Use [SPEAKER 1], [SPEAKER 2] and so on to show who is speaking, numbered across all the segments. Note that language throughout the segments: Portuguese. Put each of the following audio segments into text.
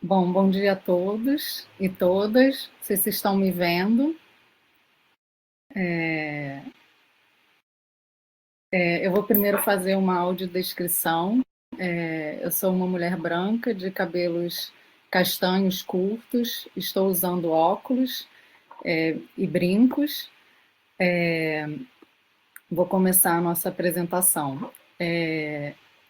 [SPEAKER 1] Bom, bom dia a todos e todas. Não sei se estão me vendo. Eu vou primeiro fazer uma audiodescrição. Eu sou uma mulher branca de cabelos castanhos curtos, estou usando óculos e brincos. Vou começar a nossa apresentação.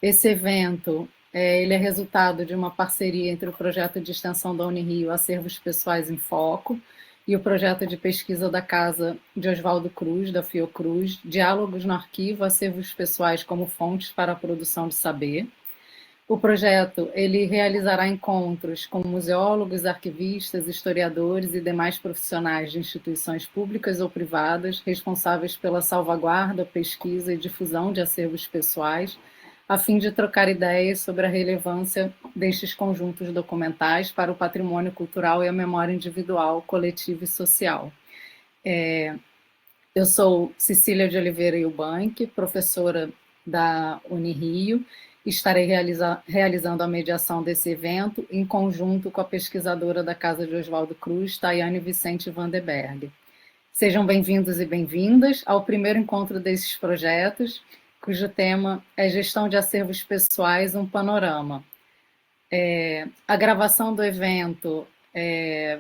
[SPEAKER 1] Esse evento ele é resultado de uma parceria entre o projeto de extensão da Unirio Acervos Pessoais em Foco e o projeto de pesquisa da Casa de Oswaldo Cruz, da Fiocruz, Diálogos no Arquivo, Acervos Pessoais como Fontes para a Produção de Saber. O projeto ele realizará encontros com museólogos, arquivistas, historiadores e demais profissionais de instituições públicas ou privadas responsáveis pela salvaguarda, pesquisa e difusão de acervos pessoais, a fim de trocar ideias sobre a relevância destes conjuntos documentais para o patrimônio cultural e a memória individual, coletiva e social. Eu sou Cecília de Oliveira Eubank, professora da Unirio. Estarei realizando a mediação desse evento em conjunto com a pesquisadora da Casa de Oswaldo Cruz, Tayane Vicente Vanderberg. Sejam bem-vindos e bem-vindas ao primeiro encontro desses projetos, cujo tema é Gestão de Acervos Pessoais, um Panorama. A gravação do evento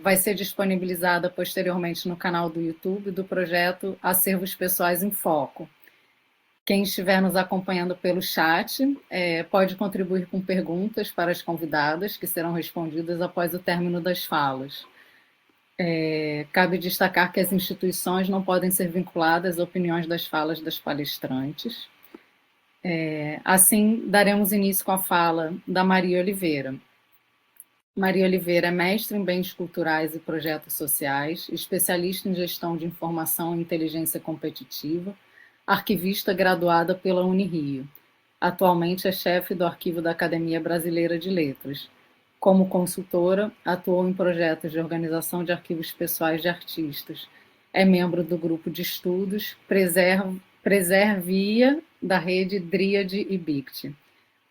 [SPEAKER 1] vai ser disponibilizada posteriormente no canal do YouTube do projeto Acervos Pessoais em Foco. Quem estiver nos acompanhando pelo chat pode contribuir com perguntas para as convidadas, que serão respondidas após o término das falas. Cabe destacar que as instituições não podem ser vinculadas às opiniões das falas das palestrantes. Assim, daremos início com a fala da Maria Oliveira. Maria Oliveira é mestre em Bens Culturais e Projetos Sociais, especialista em Gestão de Informação e Inteligência Competitiva, arquivista graduada pela Unirio. Atualmente é chefe do arquivo da Academia Brasileira de Letras. Como consultora, atuou em projetos de organização de arquivos pessoais de artistas. É membro do grupo de estudos Preservia da rede Dríade e BICT.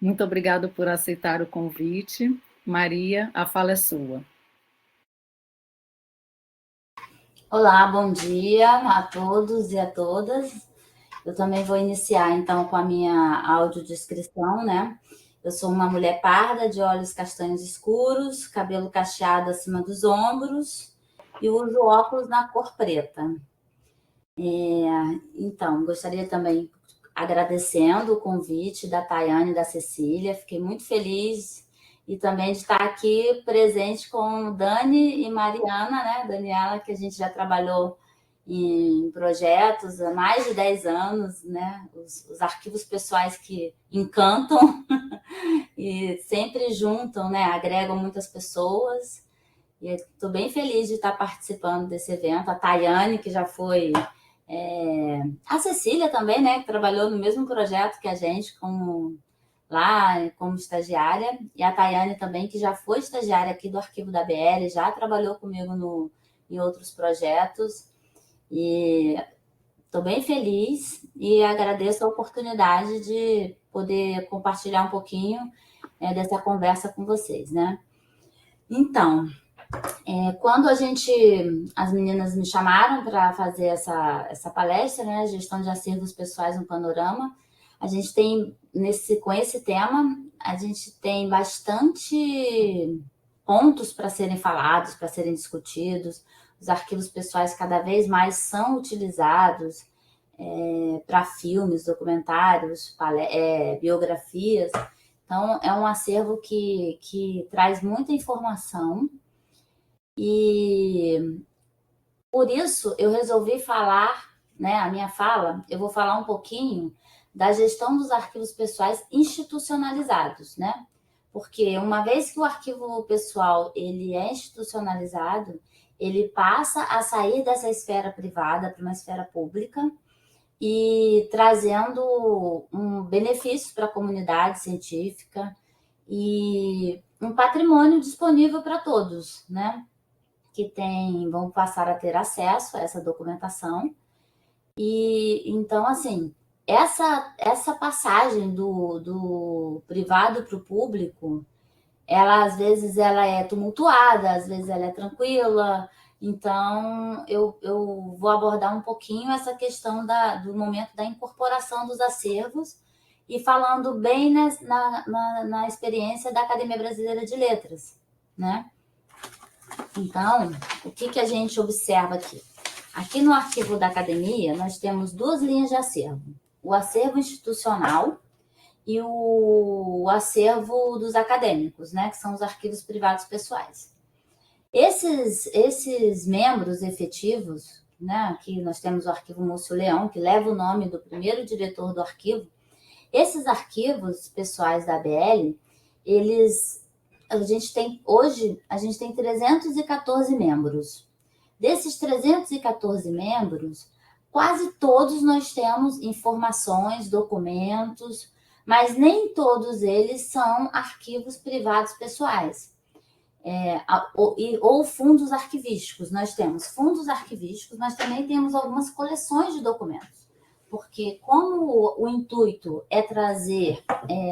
[SPEAKER 1] Muito obrigada por aceitar o convite. Maria, a fala é sua.
[SPEAKER 2] Olá, bom dia a todos e a todas. Eu também vou iniciar, então, com a minha audiodescrição, né? Eu sou uma mulher parda, de olhos castanhos escuros, cabelo cacheado acima dos ombros e uso óculos na cor preta. Então, gostaria também, agradecendo o convite da Tayane e da Cecília, fiquei muito feliz e também de estar aqui presente com Dani e Mariana, né? Daniela, que a gente já trabalhou em projetos há mais de 10 anos, né? Os arquivos pessoais que encantam e sempre juntam, né? Agregam muitas pessoas. E estou bem feliz de estar participando desse evento. A Tayane, que já foi. A Cecília também, né? Que trabalhou no mesmo projeto que a gente, como estagiária. E a Tayane também, que já foi estagiária aqui do Arquivo da BL, já trabalhou comigo em outros projetos. E estou bem feliz e agradeço a oportunidade de poder compartilhar um pouquinho dessa conversa com vocês, né? Então, quando as meninas me chamaram para fazer essa palestra, né, Gestão de Acervos Pessoais, um Panorama, a gente tem, com esse tema, a gente tem bastante pontos para serem falados, para serem discutidos. Os arquivos pessoais cada vez mais são utilizados para filmes, documentários, biografias. Então, é um acervo que traz muita informação e por isso eu resolvi falar, né, a minha fala, eu vou falar um pouquinho da gestão dos arquivos pessoais institucionalizados, né? Porque uma vez que o arquivo pessoal ele é institucionalizado, ele passa a sair dessa esfera privada para uma esfera pública e trazendo um benefício para a comunidade científica e um patrimônio disponível para todos, né? Que vão passar a ter acesso a essa documentação. E então, assim, essa passagem do privado para o público, ela às vezes ela é tumultuada, às vezes ela é tranquila. Então, eu vou abordar um pouquinho essa questão do momento da incorporação dos acervos e falando bem na experiência da Academia Brasileira de Letras, né? Então, o que a gente observa aqui? Aqui no arquivo da Academia, nós temos duas linhas de acervo. O acervo institucional e o acervo dos acadêmicos, né? Que são os arquivos privados pessoais. Esses membros efetivos, né? Aqui nós temos o arquivo Múcio Leão, que leva o nome do primeiro diretor do arquivo. Esses arquivos pessoais da ABL, hoje a gente tem 314 membros. Desses 314 membros, quase todos nós temos informações, documentos, mas nem todos eles são arquivos privados pessoais. Ou fundos arquivísticos. Nós temos fundos arquivísticos, mas também temos algumas coleções de documentos. Porque como o intuito é trazer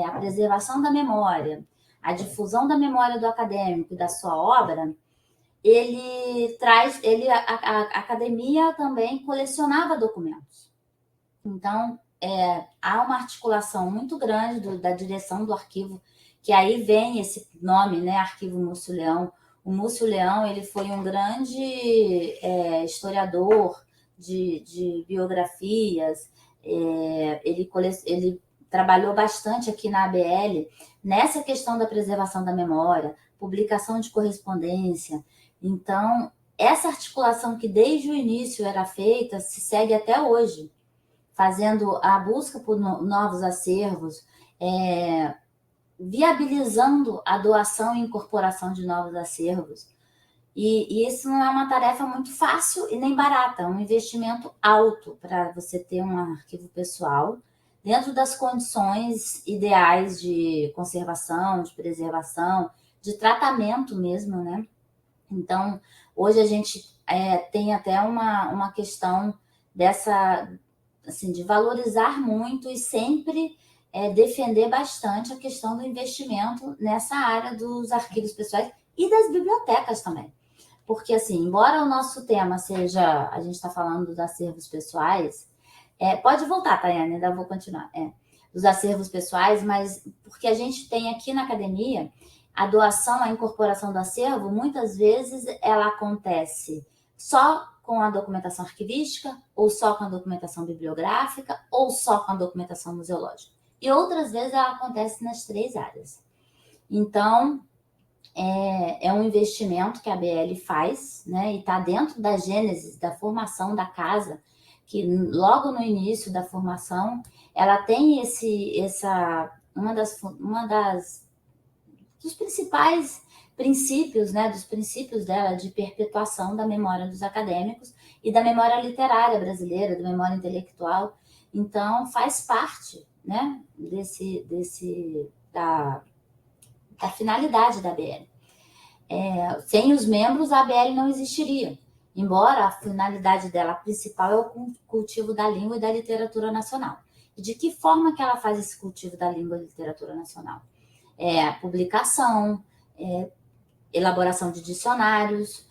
[SPEAKER 2] a preservação da memória, a difusão da memória do acadêmico e da sua obra, a academia também colecionava documentos. Então, há uma articulação muito grande da direção do arquivo, que aí vem esse nome, né, Arquivo Múcio Leão. O Múcio Leão, ele foi um grande historiador de biografias, ele trabalhou bastante aqui na ABL nessa questão da preservação da memória, publicação de correspondência. Então, essa articulação que desde o início era feita se segue até hoje, fazendo a busca por novos acervos, viabilizando a doação e incorporação de novos acervos. E isso não é uma tarefa muito fácil e nem barata, é um investimento alto para você ter um arquivo pessoal dentro das condições ideais de conservação, de preservação, de tratamento mesmo, né? Então, hoje a gente tem até uma questão dessa, assim, de valorizar muito e sempre defender bastante a questão do investimento nessa área dos arquivos pessoais e das bibliotecas também. Porque, assim, embora o nosso tema seja, a gente está falando dos acervos pessoais, pode voltar, Tayane, ainda vou continuar, dos acervos pessoais, mas porque a gente tem aqui na academia a doação, a incorporação do acervo, muitas vezes ela acontece só com a documentação arquivística, ou só com a documentação bibliográfica, ou só com a documentação museológica. E outras vezes ela acontece nas três áreas. Então, é um investimento que a BL faz, né? E está dentro da gênese, da formação da casa, que logo no início da formação, ela tem dos principais princípios, né, dos princípios dela de perpetuação da memória dos acadêmicos e da memória literária brasileira, da memória intelectual. Então, faz parte, né, da finalidade da ABL. Sem os membros, a ABL não existiria, embora a finalidade dela principal é o cultivo da língua e da literatura nacional. E de que forma que ela faz esse cultivo da língua e literatura nacional? Publicação, elaboração de dicionários,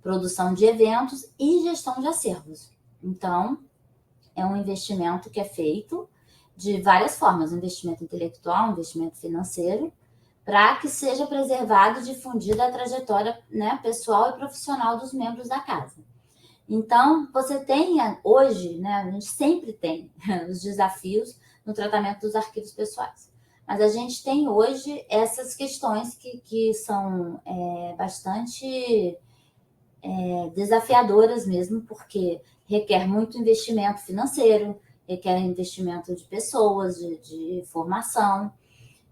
[SPEAKER 2] produção de eventos e gestão de acervos. Então, é um investimento que é feito de várias formas, um investimento intelectual, um investimento financeiro, para que seja preservado e difundida a trajetória, né, pessoal e profissional dos membros da casa. Então, você tem hoje, né, a gente sempre tem os desafios no tratamento dos arquivos pessoais. Mas a gente tem hoje essas questões que são bastante desafiadoras mesmo, porque requer muito investimento financeiro, requer investimento de pessoas, de formação.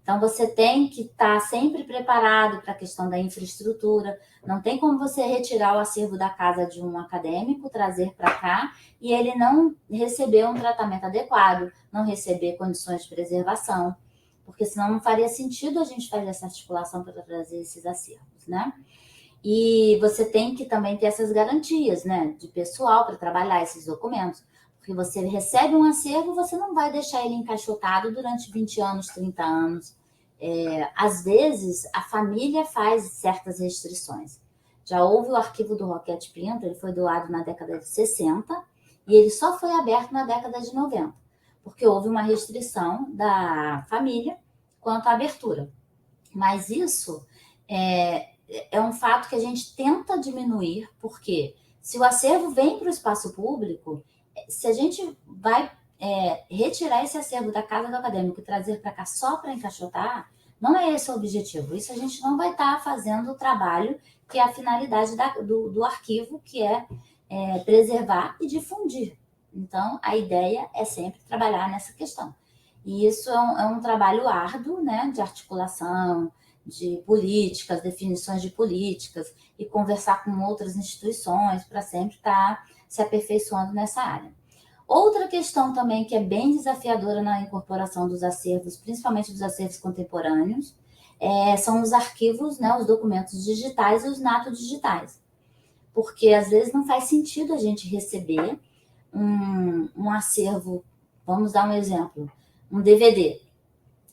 [SPEAKER 2] Então, você tem que estar sempre preparado para a questão da infraestrutura. Não tem como você retirar o acervo da casa de um acadêmico, trazer para cá, e ele não receber um tratamento adequado, não receber condições de preservação, porque senão não faria sentido a gente fazer essa articulação para trazer esses acervos, né? E você tem que também ter essas garantias, né, de pessoal para trabalhar esses documentos. Porque você recebe um acervo, você não vai deixar ele encaixotado durante 20 anos, 30 anos. Às vezes, a família faz certas restrições. Já houve o arquivo do Roquete Pinto, ele foi doado na década de 60 e ele só foi aberto na década de 90, porque houve uma restrição da família quanto à abertura. Mas isso é um fato que a gente tenta diminuir, porque se o acervo vem para o espaço público, se a gente vai retirar esse acervo da casa do acadêmico e trazer para cá só para encaixotar, não é esse o objetivo. Isso a gente não vai estar fazendo o trabalho que é a finalidade do arquivo, que é preservar e difundir. Então, a ideia é sempre trabalhar nessa questão. E isso é um trabalho árduo, né, de articulação, de políticas, definições de políticas, e conversar com outras instituições para sempre estar se aperfeiçoando nessa área. Outra questão também que é bem desafiadora na incorporação dos acervos, principalmente dos acervos contemporâneos, são os arquivos, né, os documentos digitais e os nato-digitais. Porque às vezes não faz sentido a gente receber um acervo, vamos dar um exemplo, um DVD.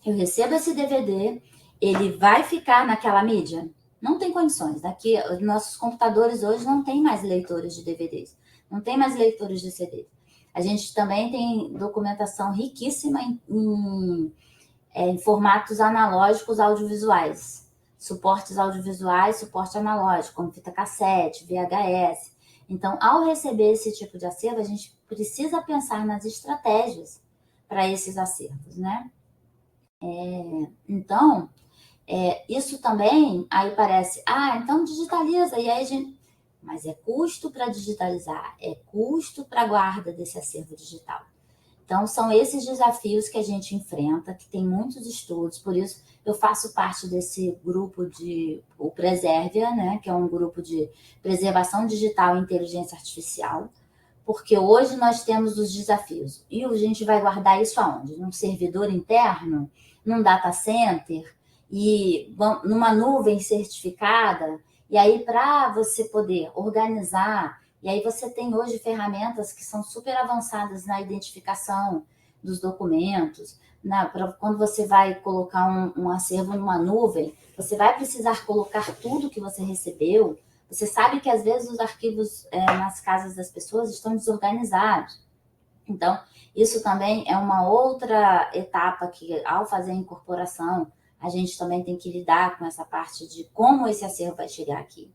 [SPEAKER 2] Eu recebo esse DVD, ele vai ficar naquela mídia? Não tem condições. Daqui, nossos computadores hoje não tem mais leitores de DVDs, não tem mais leitores de CDs. A gente também tem documentação riquíssima em formatos analógicos audiovisuais, suportes audiovisuais, suporte analógico, como fita cassete, VHS. Então, ao receber esse tipo de acervo, a gente precisa pensar nas estratégias para esses acervos, né? Então, isso também, aí parece, então digitaliza, e aí a gente... Mas é custo para digitalizar, é custo para a guarda desse acervo digital. Então, são esses desafios que a gente enfrenta, que tem muitos estudos, por isso eu faço parte desse grupo o Preservia, né, que é um grupo de preservação digital e inteligência artificial, porque hoje nós temos os desafios. E a gente vai guardar isso aonde? Num servidor interno, num data center, e numa nuvem certificada. E aí, para você poder organizar, e aí você tem hoje ferramentas que são super avançadas na identificação dos documentos. Quando você vai colocar um acervo numa nuvem, você vai precisar colocar tudo que você recebeu. Você sabe que, às vezes, os arquivos nas casas das pessoas estão desorganizados. Então, isso também é uma outra etapa que, ao fazer a incorporação, a gente também tem que lidar com essa parte de como esse acervo vai chegar aqui.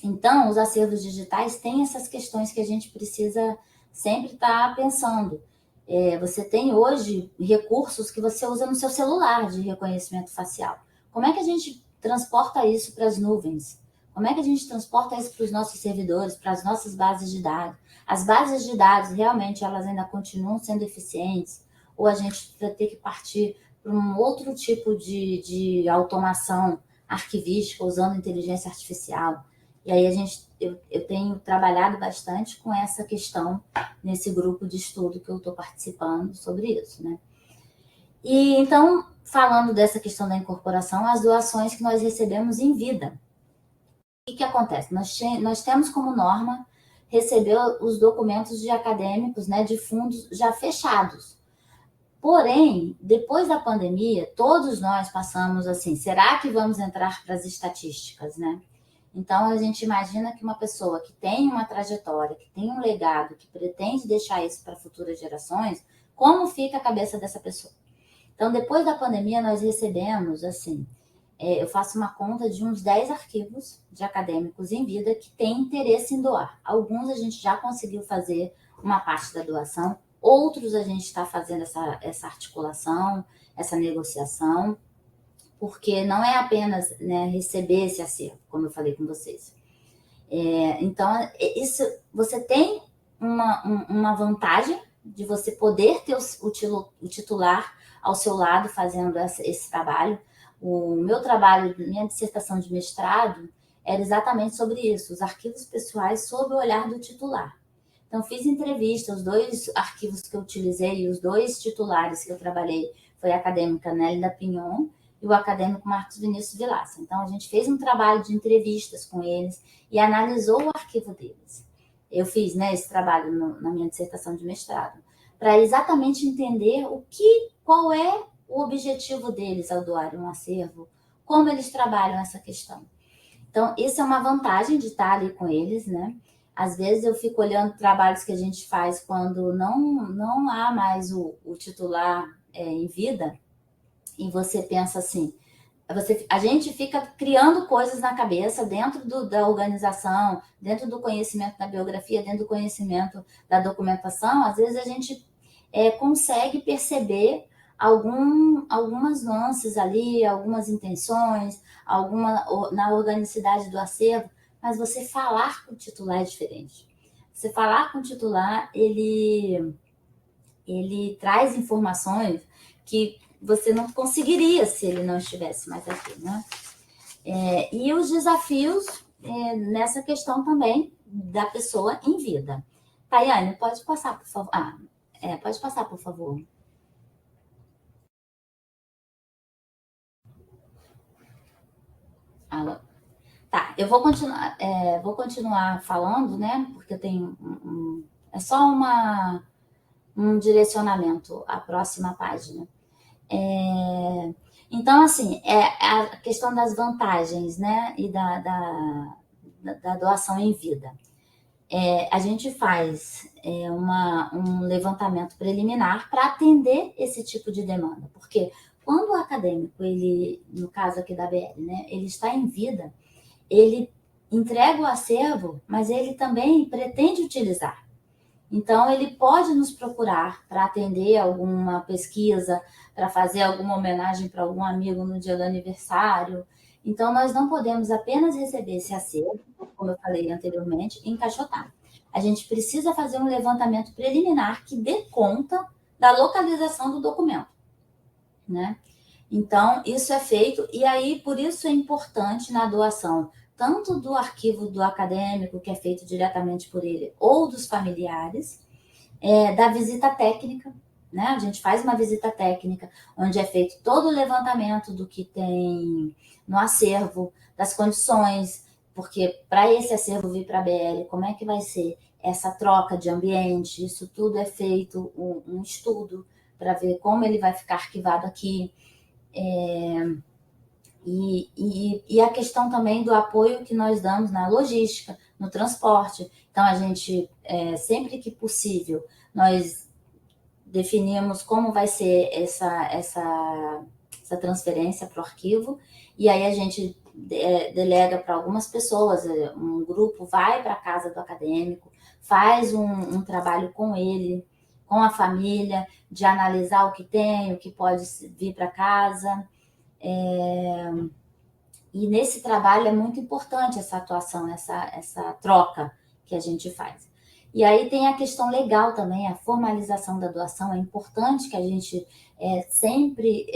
[SPEAKER 2] Então, os acervos digitais têm essas questões que a gente precisa sempre estar pensando. Você tem hoje recursos que você usa no seu celular de reconhecimento facial. Como é que a gente transporta isso para as nuvens? Como é que a gente transporta isso para os nossos servidores, para as nossas bases de dados? As bases de dados, realmente, elas ainda continuam sendo eficientes? Ou a gente vai ter que partir para um outro tipo de automação arquivística usando inteligência artificial? E aí eu tenho trabalhado bastante com essa questão nesse grupo de estudo que eu estou participando sobre isso, né? E então, falando dessa questão da incorporação, as doações que nós recebemos em vida. O que acontece? Nós temos como norma receber os documentos de acadêmicos, né, de fundos já fechados. Porém, depois da pandemia, todos nós passamos assim, será que vamos entrar para as estatísticas, né? Então, a gente imagina que uma pessoa que tem uma trajetória, que tem um legado, que pretende deixar isso para futuras gerações, como fica a cabeça dessa pessoa? Então, depois da pandemia, nós recebemos, assim, eu faço uma conta de uns 10 arquivos de acadêmicos em vida que têm interesse em doar. Alguns a gente já conseguiu fazer uma parte da doação, outros a gente está fazendo essa articulação, essa negociação, porque não é apenas, né, receber esse acervo, como eu falei com vocês. Então, isso, você tem uma vantagem de você poder ter o titular ao seu lado fazendo esse trabalho. O meu trabalho, minha dissertação de mestrado, era exatamente sobre isso, os arquivos pessoais sob o olhar do titular. Então, fiz entrevista, os 2 arquivos que eu utilizei e os 2 titulares que eu trabalhei foi a acadêmica Nélida Pinhon e o acadêmico Marcos Vinícius Vilaça. Então, a gente fez um trabalho de entrevistas com eles e analisou o arquivo deles. Eu fiz, né, esse trabalho na minha dissertação de mestrado, para exatamente entender qual é o objetivo deles ao doar um acervo, como eles trabalham essa questão. Então, isso é uma vantagem de estar ali com eles, né? Às vezes eu fico olhando trabalhos que a gente faz quando não há mais o titular em vida, e você pensa assim, a gente fica criando coisas na cabeça dentro da organização, dentro do conhecimento da biografia, dentro do conhecimento da documentação. Às vezes a gente consegue perceber algumas nuances ali, algumas intenções, na organicidade do acervo, mas você falar com o titular é diferente. Você falar com o titular, ele traz informações que você não conseguiria se ele não estivesse mais aqui, né? E os desafios nessa questão também da pessoa em vida. Tayane, pode passar, por favor. Pode passar, por favor. Tá, eu vou continuar falando, né? Porque eu tenho é só um direcionamento à próxima página. Então, assim, a questão das vantagens, né? E da doação em vida. A gente faz um levantamento preliminar para atender esse tipo de demanda, porque quando o acadêmico, ele, no caso aqui da BL, né, ele está em vida, ele entrega o acervo, mas ele também pretende utilizar. Então, ele pode nos procurar para atender alguma pesquisa, para fazer alguma homenagem para algum amigo no dia do aniversário. Então, nós não podemos apenas receber esse acervo, como eu falei anteriormente, encaixotado. A gente precisa fazer um levantamento preliminar que dê conta da localização do documento, né? Então, isso é feito, e aí, por isso é importante na doação, tanto do arquivo do acadêmico, que é feito diretamente por ele, ou dos familiares, da visita técnica, né? A gente faz uma visita técnica, onde é feito todo o levantamento do que tem no acervo, das condições, porque para esse acervo vir para a BL, como é que vai ser essa troca de ambiente? Isso tudo é feito um estudo para ver como ele vai ficar arquivado aqui. E a questão também do apoio que nós damos na logística, no transporte. Então, a gente, sempre que possível, nós definimos como vai ser essa transferência para o arquivo, e aí a gente delega para algumas pessoas, um grupo vai para a casa do acadêmico, faz um trabalho com ele, com a família, de analisar o que tem, o que pode vir para casa. E nesse trabalho é muito importante essa atuação, essa troca que a gente faz. E aí tem a questão legal também, a formalização da doação. É importante que a gente sempre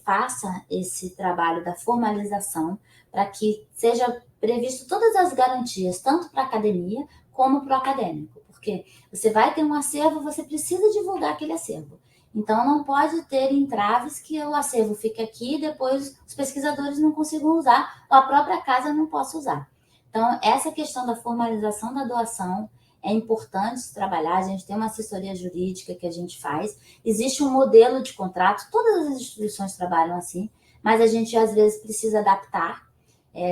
[SPEAKER 2] faça esse trabalho da formalização para que seja previsto todas as garantias, tanto para a academia como para o acadêmico. Porque você vai ter um acervo, você precisa divulgar aquele acervo. Então, não pode ter entraves que o acervo fique aqui e depois os pesquisadores não consigam usar, ou a própria casa não possa usar. Então, essa questão da formalização da doação é importante se trabalhar. A gente tem uma assessoria jurídica que a gente faz. Existe um modelo de contrato, todas as instituições trabalham assim, mas a gente às vezes precisa adaptar.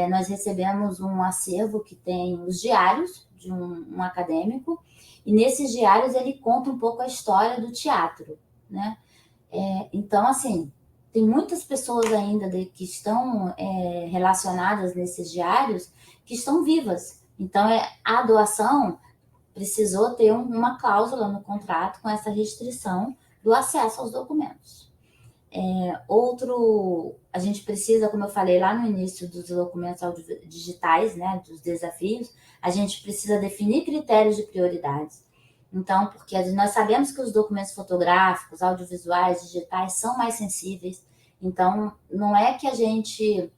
[SPEAKER 2] Nós recebemos um acervo que tem os diários de um acadêmico, e nesses diários ele conta um pouco a história do teatro, né? Então, assim, tem muitas pessoas ainda que estão relacionadas nesses diários que estão vivas. Então, a doação precisou ter uma cláusula no contrato com essa restrição do acesso aos documentos. A gente precisa, como eu falei lá no início dos documentos digitais, né, dos desafios, a gente precisa definir critérios de prioridades. Então, porque nós sabemos que os documentos fotográficos, audiovisuais, digitais são mais sensíveis. Então, não é que a gente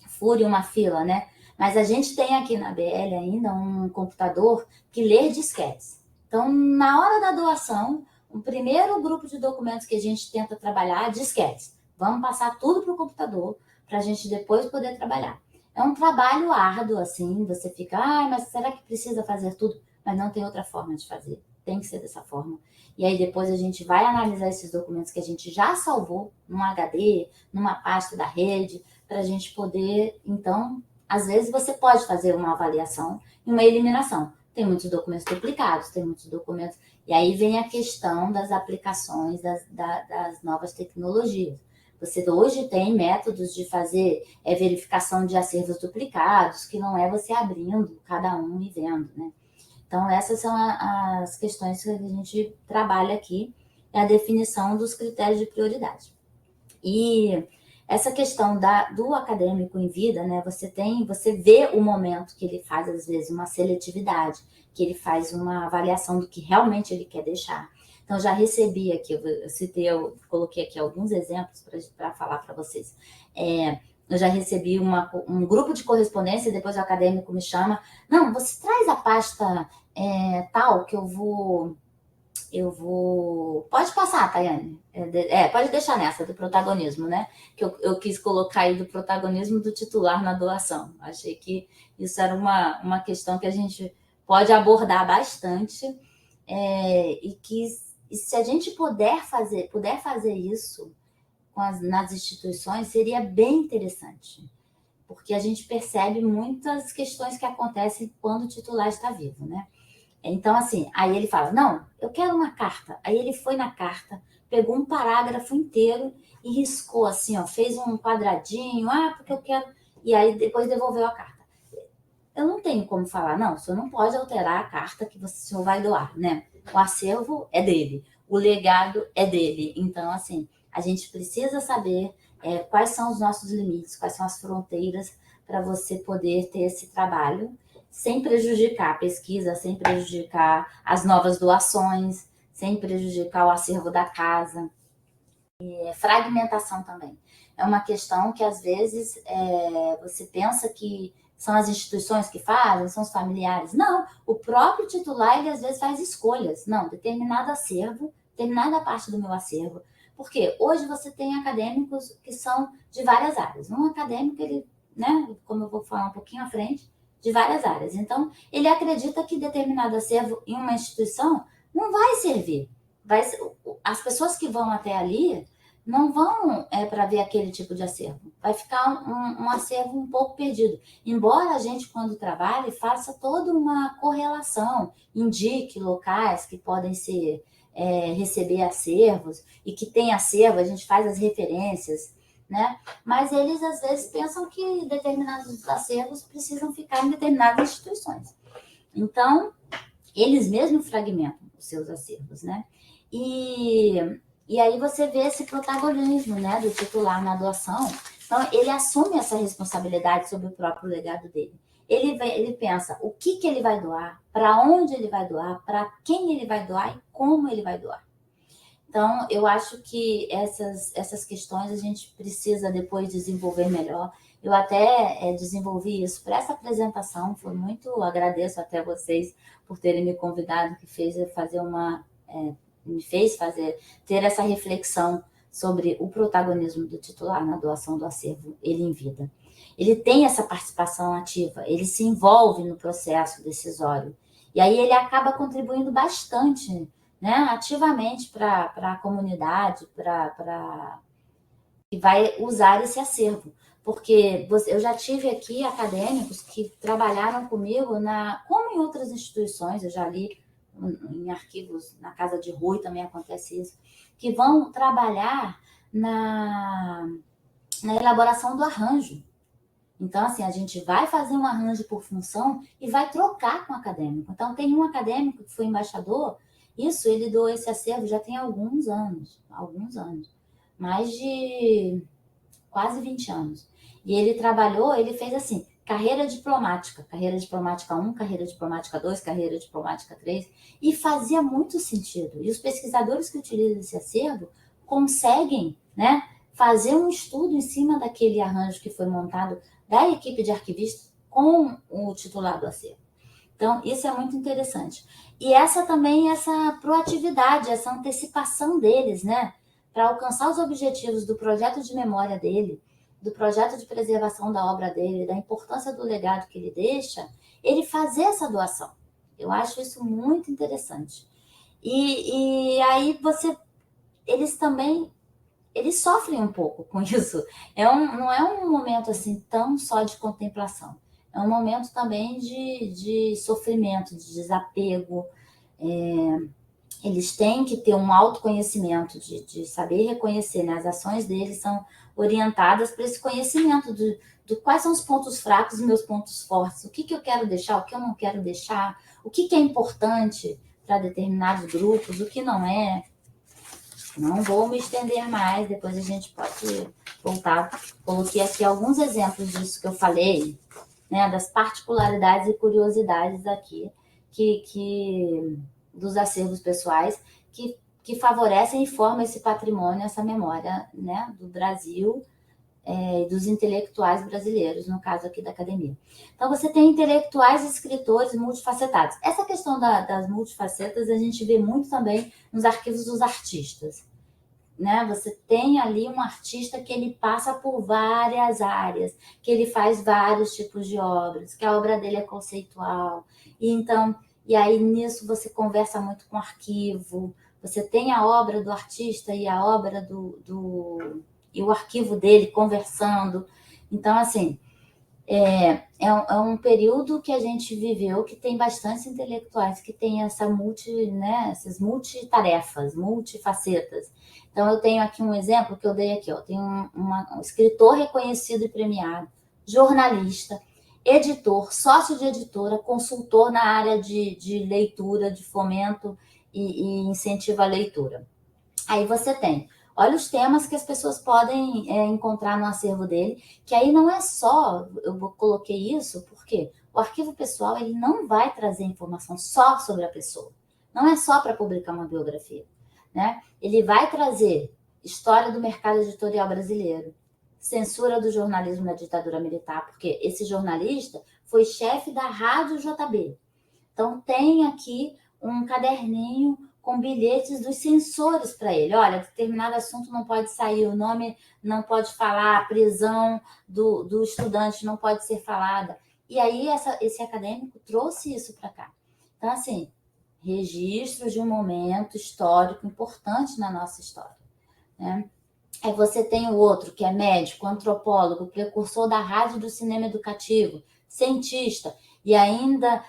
[SPEAKER 2] fure uma fila, né? Mas a gente tem aqui na BL ainda um computador que lê disquetes. Então, na hora da doação, o primeiro grupo de documentos que a gente tenta trabalhar é disquetes. Vamos passar tudo para o computador para a gente depois poder trabalhar. É um trabalho árduo, assim, você fica, mas será que precisa fazer tudo? Mas não tem outra forma de fazer. tem que ser dessa forma. E aí depois a gente vai analisar esses documentos que a gente já salvou num HD, numa pasta da rede, para a gente poder, então, às vezes você pode fazer uma avaliação e uma eliminação. Tem muitos documentos duplicados, tem muitos documentos... E aí vem a questão das aplicações das novas tecnologias. Você hoje tem métodos de fazer verificação de acervos duplicados, que não é você abrindo cada um e vendo, né? Então, essas são as questões que a gente trabalha aqui, é a definição dos critérios de prioridade. E essa questão do acadêmico em vida, né? Você vê o momento que ele faz, às vezes, uma seletividade, que ele faz uma avaliação do que realmente ele quer deixar. Então, já recebi aqui, eu coloquei aqui alguns exemplos para falar para vocês. Eu já recebi um grupo de correspondência, e depois o acadêmico me chama. Não, você traz a pasta tal que eu vou... Pode passar, Tayane. Pode deixar nessa, do protagonismo, né? Que eu quis colocar aí do protagonismo do titular na doação. Achei que isso era uma questão que a gente pode abordar bastante, e se a gente puder fazer isso nas instituições, seria bem interessante, porque a gente percebe muitas questões que acontecem quando o titular está vivo, né? Então, assim, aí ele fala, não, eu quero uma carta. Aí ele foi na carta, pegou um parágrafo inteiro e riscou assim, ó, fez um quadradinho, porque eu quero... E aí depois devolveu a carta. Eu não tenho como falar, não, o senhor não pode alterar a carta que o senhor vai doar, né? O acervo é dele, o legado é dele. Então, assim, a gente precisa saber quais são os nossos limites, quais são as fronteiras para você poder ter esse trabalho, sem prejudicar a pesquisa, sem prejudicar as novas doações, sem prejudicar o acervo da casa. Fragmentação também. É uma questão que, às vezes, você pensa que são as instituições que fazem, são os familiares. Não, o próprio titular, ele às vezes faz escolhas. Não, determinado acervo, determinada parte do meu acervo. Porque hoje você tem acadêmicos que são de várias áreas. Um acadêmico, ele, né, como eu vou falar um pouquinho à frente, de várias áreas. Então, ele acredita que determinado acervo em uma instituição não vai servir. As pessoas que vão até ali não vão para ver aquele tipo de acervo. Vai ficar um acervo um pouco perdido. Embora a gente, quando trabalhe, faça toda uma correlação, indique locais que podem receber acervos, e que tem acervo, a gente faz as referências, né? Mas eles, às vezes, pensam que determinados acervos precisam ficar em determinadas instituições. Então, eles mesmos fragmentam os seus acervos, né? E aí você vê esse protagonismo, né, do titular na doação. Então, ele assume essa responsabilidade sobre o próprio legado dele. Ele pensa o que ele vai doar, para onde ele vai doar, para quem ele vai doar e como ele vai doar. Então, eu acho que essas questões a gente precisa depois desenvolver melhor. Eu até desenvolvi isso para essa apresentação, agradeço até vocês por terem me convidado, que me fez ter essa reflexão sobre o protagonismo do titular na doação do acervo, ele em vida. Ele tem essa participação ativa, ele se envolve no processo decisório, e aí ele acaba contribuindo bastante, né, ativamente para a comunidade, que vai usar esse acervo. Porque eu já tive aqui acadêmicos que trabalharam comigo, como em outras instituições, eu já li em arquivos, na Casa de Rui também acontece isso, que vão trabalhar na elaboração do arranjo. Então, assim, a gente vai fazer um arranjo por função e vai trocar com o acadêmico. Então, tem um acadêmico que foi embaixador, ele doou esse acervo já tem alguns anos, mais de quase 20 anos. E ele fez assim, carreira diplomática 1, carreira diplomática 2, carreira diplomática 3, e fazia muito sentido. E os pesquisadores que utilizam esse acervo conseguem, né, fazer um estudo em cima daquele arranjo que foi montado da equipe de arquivistas com o titular do acervo. Então, isso é muito interessante. E essa proatividade, essa antecipação deles, né, para alcançar os objetivos do projeto de memória dele, do projeto de preservação da obra dele, da importância do legado que ele deixa, ele fazer essa doação. Eu acho isso muito interessante. E aí eles também eles sofrem um pouco com isso. Não é um momento assim tão só de contemplação. É um momento também de sofrimento, de desapego. Eles têm que ter um autoconhecimento, de saber reconhecer, né? As ações deles são orientadas para esse conhecimento do quais são os pontos fracos e meus pontos fortes, o que eu quero deixar, o que eu não quero deixar, o que é importante para determinados grupos, o que não é. Não vou me estender mais, depois a gente pode voltar. Coloquei aqui alguns exemplos disso que eu falei, né, das particularidades e curiosidades aqui dos acervos pessoais que favorecem e formam esse patrimônio, essa memória, né, do Brasil e dos intelectuais brasileiros, no caso aqui da academia. Então, você tem intelectuais e escritores multifacetados. Essa questão das multifacetas a gente vê muito também nos arquivos dos artistas. Né? Você tem ali um artista que ele passa por várias áreas, que ele faz vários tipos de obras, que a obra dele é conceitual. E aí nisso você conversa muito com o arquivo, você tem a obra do artista e a obra e o arquivo dele conversando. Então, assim, é um período que a gente viveu que tem bastantes intelectuais que tem essas multitarefas, multifacetas. Então, eu tenho aqui um exemplo que eu dei aqui. Tem um escritor reconhecido e premiado, jornalista, editor, sócio de editora, consultor na área de leitura, de fomento e incentivo à leitura. Aí você tem, olha os temas que as pessoas podem encontrar no acervo dele, que aí não é só, eu coloquei isso porque o arquivo pessoal ele não vai trazer informação só sobre a pessoa, não é só para publicar uma biografia, né? Ele vai trazer história do mercado editorial brasileiro, censura do jornalismo na ditadura militar, porque esse jornalista foi chefe da Rádio JB. Então tem aqui um caderninho com bilhetes dos censores para ele. Olha, determinado assunto não pode sair, o nome não pode falar, a prisão do estudante não pode ser falada. E aí esse acadêmico trouxe isso para cá. Então, assim, registros de um momento histórico importante na nossa história, né? Aí você tem o outro, que é médico, antropólogo, precursor da rádio do cinema educativo, cientista, e ainda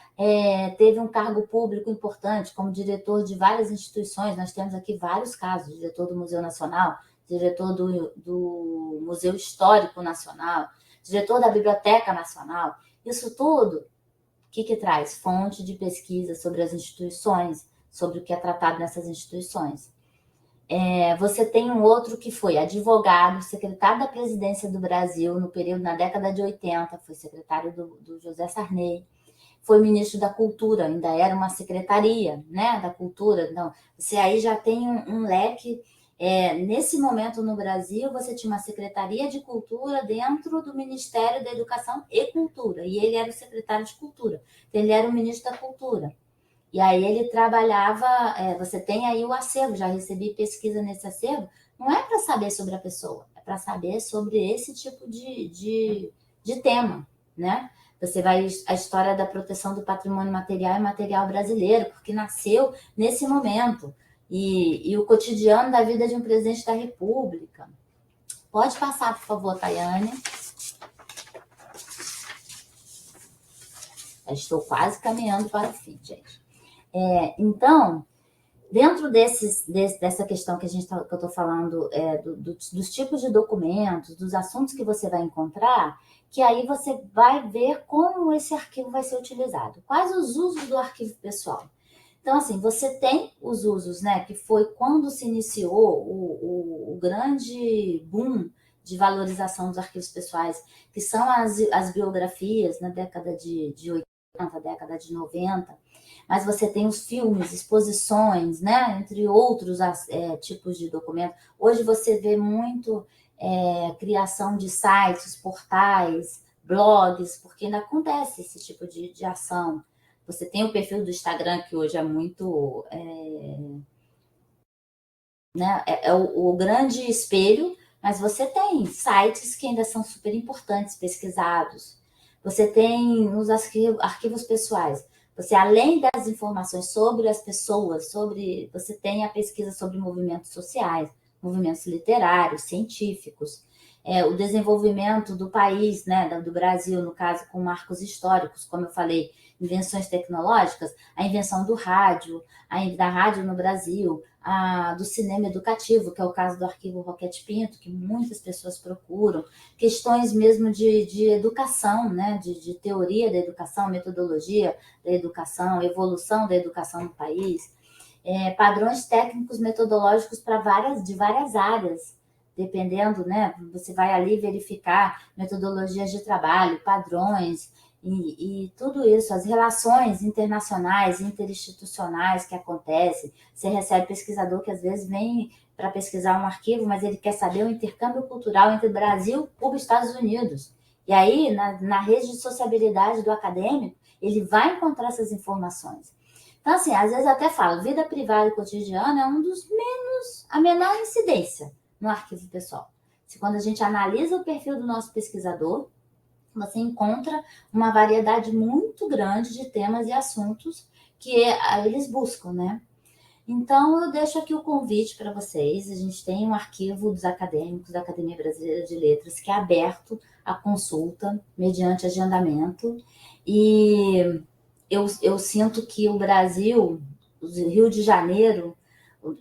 [SPEAKER 2] teve um cargo público importante como diretor de várias instituições. Nós temos aqui vários casos, diretor do Museu Nacional, diretor do Museu Histórico Nacional, diretor da Biblioteca Nacional. Isso tudo, o que traz? Fonte de pesquisa sobre as instituições, sobre o que é tratado nessas instituições. Você tem um outro que foi advogado, secretário da presidência do Brasil no período, na década de 80, foi secretário do José Sarney, foi ministro da Cultura, ainda era uma secretaria, né, da Cultura. Então, você aí já tem um leque. Nesse momento no Brasil, você tinha uma Secretaria de Cultura dentro do Ministério da Educação e Cultura, e ele era o secretário de Cultura, então ele era o ministro da Cultura. E aí ele trabalhava, você tem aí o acervo, já recebi pesquisa nesse acervo, não é para saber sobre a pessoa, é para saber sobre esse tipo de tema, né? Você vai a história da proteção do patrimônio material e material brasileiro, porque nasceu nesse momento, e o cotidiano da vida de um presidente da República. Pode passar, por favor, Tayane. Já estou quase caminhando para o fim, gente. Então, dentro dessa questão que eu estou falando, dos tipos de documentos, dos assuntos que você vai encontrar, que aí você vai ver como esse arquivo vai ser utilizado. Quais os usos do arquivo pessoal? Então, assim, você tem os usos, né? Que foi quando se iniciou o grande boom de valorização dos arquivos pessoais, que são as biografias na década de 80, década de 90, mas você tem os filmes, exposições, né? Entre outros tipos de documentos. Hoje você vê muito criação de sites, portais, blogs, porque ainda acontece esse tipo de ação. Você tem o perfil do Instagram, que hoje é muito... né? O grande espelho, mas você tem sites que ainda são super importantes, pesquisados. Você tem nos arquivos pessoais, Você, além das informações sobre as pessoas, você tem a pesquisa sobre movimentos sociais, movimentos literários, científicos, o desenvolvimento do país, né, do Brasil, no caso, com marcos históricos, como eu falei, invenções tecnológicas, a invenção do rádio, da rádio no Brasil, do cinema educativo, que é o caso do Arquivo Roquete Pinto, que muitas pessoas procuram, questões mesmo de educação, né, de teoria da educação, metodologia da educação, evolução da educação no país, padrões técnicos metodológicos de várias áreas, dependendo, né, você vai ali verificar metodologias de trabalho, padrões, e tudo isso, as relações internacionais, interinstitucionais que acontecem. Você recebe pesquisador que às vezes vem para pesquisar um arquivo, mas ele quer saber o intercâmbio cultural entre Brasil, Cuba e Estados Unidos. E aí, na rede de sociabilidade do acadêmico, ele vai encontrar essas informações. Então, assim, às vezes até falo, vida privada e cotidiana é a menor incidência no arquivo pessoal. Quando a gente analisa o perfil do nosso pesquisador, você encontra uma variedade muito grande de temas e assuntos que eles buscam, né? Então, eu deixo aqui o convite para vocês. A gente tem um arquivo dos acadêmicos da Academia Brasileira de Letras que é aberto à consulta, mediante agendamento. E eu sinto que o Brasil, o Rio de Janeiro,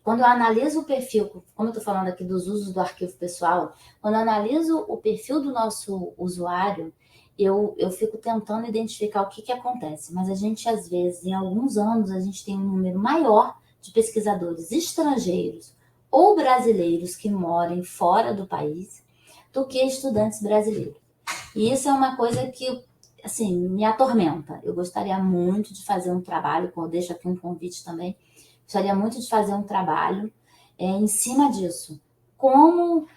[SPEAKER 2] quando eu analiso o perfil, como eu estou falando aqui dos usos do arquivo pessoal, quando eu analiso o perfil do nosso usuário, eu fico tentando identificar o que acontece. Mas a gente, às vezes, em alguns anos, a gente tem um número maior de pesquisadores estrangeiros ou brasileiros que moram fora do país do que estudantes brasileiros. E isso é uma coisa que, assim, me atormenta. Eu gostaria muito de fazer um trabalho, eu deixo aqui um convite também, gostaria muito de fazer um trabalho em cima disso. Como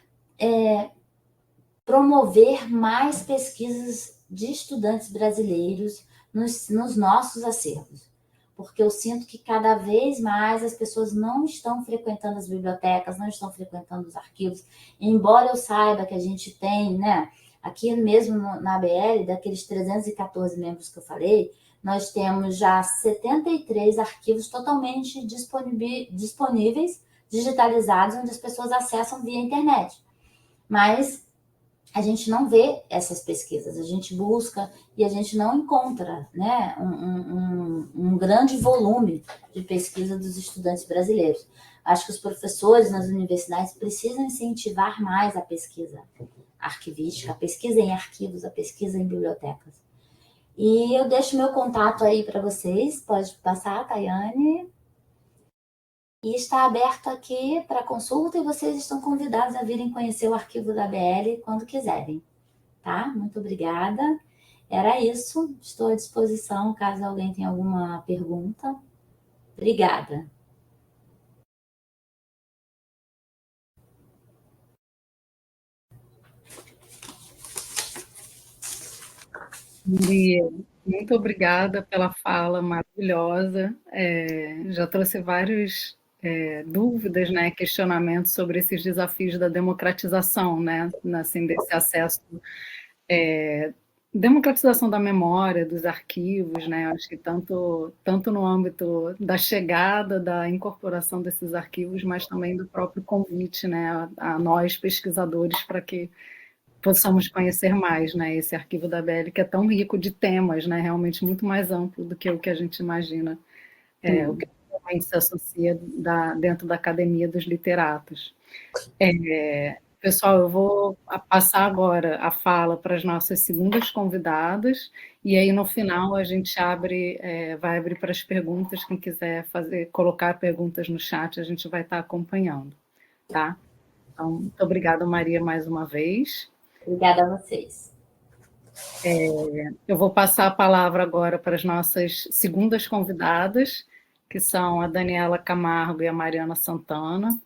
[SPEAKER 2] promover mais pesquisas de estudantes brasileiros nos nossos acervos. Porque eu sinto que cada vez mais as pessoas não estão frequentando as bibliotecas, não estão frequentando os arquivos. Embora eu saiba que a gente tem, né, aqui mesmo na ABL, daqueles 314 membros que eu falei, nós temos já 73 arquivos totalmente disponíveis, digitalizados, onde as pessoas acessam via internet. Mas a gente não vê essas pesquisas, a gente busca e a gente não encontra, né, um grande volume de pesquisa dos estudantes brasileiros. Acho que os professores nas universidades precisam incentivar mais a pesquisa arquivística, a pesquisa em arquivos, a pesquisa em bibliotecas. E eu deixo meu contato aí para vocês, pode passar, Tayane. E está aberto aqui para consulta e vocês estão convidados a virem conhecer o arquivo da ABL quando quiserem, tá? Muito obrigada. Era isso. Estou à disposição caso alguém tenha alguma pergunta. Obrigada.
[SPEAKER 1] Maria, muito obrigada pela fala maravilhosa. Já trouxe várias dúvidas, né, questionamentos sobre esses desafios da democratização, né, assim, desse acesso, democratização da memória, dos arquivos, né, acho que tanto no âmbito da chegada, da incorporação desses arquivos, mas também do próprio convite, né, a nós pesquisadores para que possamos conhecer mais, né, esse arquivo da BL, que é tão rico de temas, né, realmente muito mais amplo do que o que a gente imagina, o que realmente se associa dentro da Academia dos Literatos. Pessoal, eu vou passar agora a fala para as nossas segundas convidadas, e aí no final a gente vai abrir para as perguntas, quem quiser colocar perguntas no chat, a gente vai estar acompanhando, tá? Então, muito obrigada, Maria, mais uma vez.
[SPEAKER 2] Obrigada a vocês.
[SPEAKER 1] Eu vou passar a palavra agora para as nossas segundas convidadas, que são a Daniela Camargo e a Mariana Santana.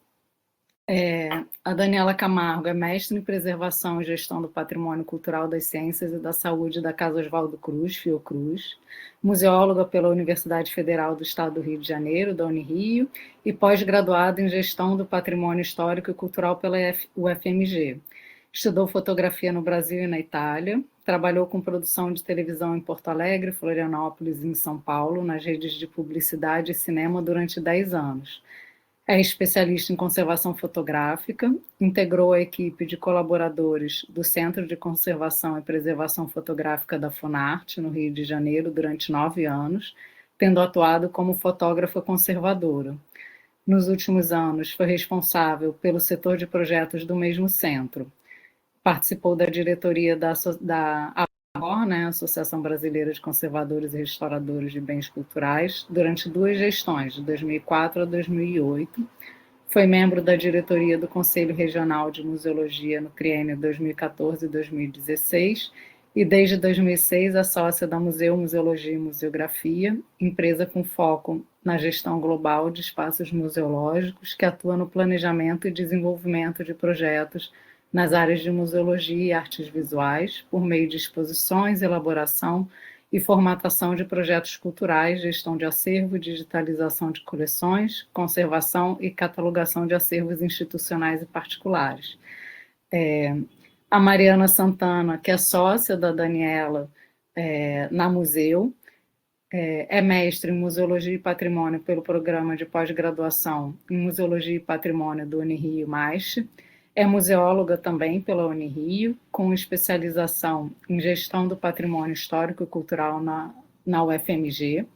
[SPEAKER 1] A Daniela Camargo é mestre em Preservação e Gestão do Patrimônio Cultural das Ciências e da Saúde da Casa Oswaldo Cruz, Fiocruz, museóloga pela Universidade Federal do Estado do Rio de Janeiro, da Unirio, e pós-graduada em Gestão do Patrimônio Histórico e Cultural pela UFMG. Estudou fotografia no Brasil e na Itália, trabalhou com produção de televisão em Porto Alegre, Florianópolis e em São Paulo, nas redes de publicidade e cinema durante 10 anos. É especialista em conservação fotográfica, integrou a equipe de colaboradores do Centro de Conservação e Preservação Fotográfica da Funarte, no Rio de Janeiro, durante 9 anos, tendo atuado como fotógrafa conservadora. Nos últimos anos, foi responsável pelo setor de projetos do mesmo centro. Participou da diretoria da ABOR, né, Associação Brasileira de Conservadores e Restauradores de Bens Culturais, durante 2 gestões, de 2004 a 2008. Foi membro da diretoria do Conselho Regional de Museologia no triênio 2014 e 2016, e desde 2006 é sócia da Museu, Museologia e Museografia, empresa com foco na gestão global de espaços museológicos, que atua no planejamento e desenvolvimento de projetos nas áreas de museologia e artes visuais, por meio de exposições, elaboração e formatação de projetos culturais, gestão de acervo, digitalização de coleções, conservação e catalogação de acervos institucionais e particulares. A Mariana Santana, que é sócia da Daniela na Museu, é mestre em Museologia e Patrimônio pelo Programa de Pós-Graduação em Museologia e Patrimônio do Unirio MAIST. É museóloga também pela Unirio, com especialização em Gestão do Patrimônio Histórico e Cultural na UFMG.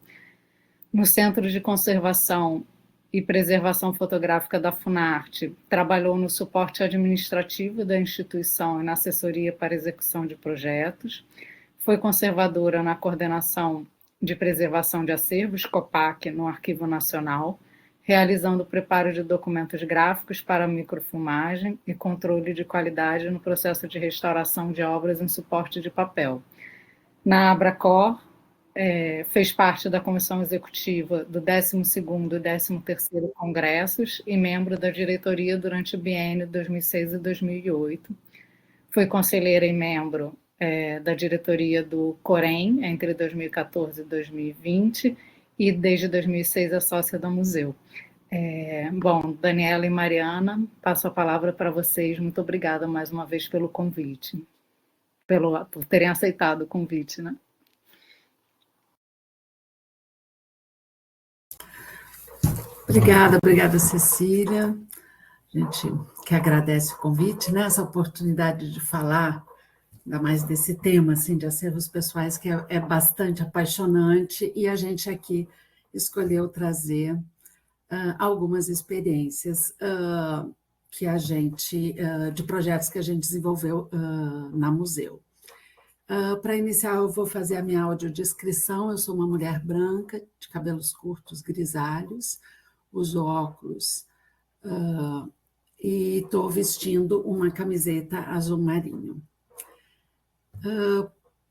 [SPEAKER 1] No Centro de Conservação e Preservação Fotográfica da Funarte, trabalhou no suporte administrativo da instituição e na assessoria para execução de projetos. Foi conservadora na Coordenação de Preservação de Acervos, COPAC, no Arquivo Nacional, realizando o preparo de documentos gráficos para microfilmagem e controle de qualidade no processo de restauração de obras em suporte de papel. Na Abracor, fez parte da comissão executiva do 12º e 13º Congressos e membro da diretoria durante o biênio 2006 e 2008. Foi conselheira e membro da diretoria do Corém entre 2014 e 2020 e desde 2006 é sócia da Museu. Bom, Daniela e Mariana, passo a palavra para vocês. Muito obrigada mais uma vez pelo convite, por terem aceitado o convite, né?
[SPEAKER 3] Obrigada, Cecília. A gente que agradece o convite, né? Essa oportunidade de falar, ainda mais desse tema, assim, de acervos pessoais, que é bastante apaixonante, e a gente aqui escolheu trazer algumas experiências que a gente, de projetos que a gente desenvolveu na Museu. Para iniciar, eu vou fazer a minha audiodescrição. Eu sou uma mulher branca, de cabelos curtos, grisalhos, uso óculos e estou vestindo uma camiseta azul marinho.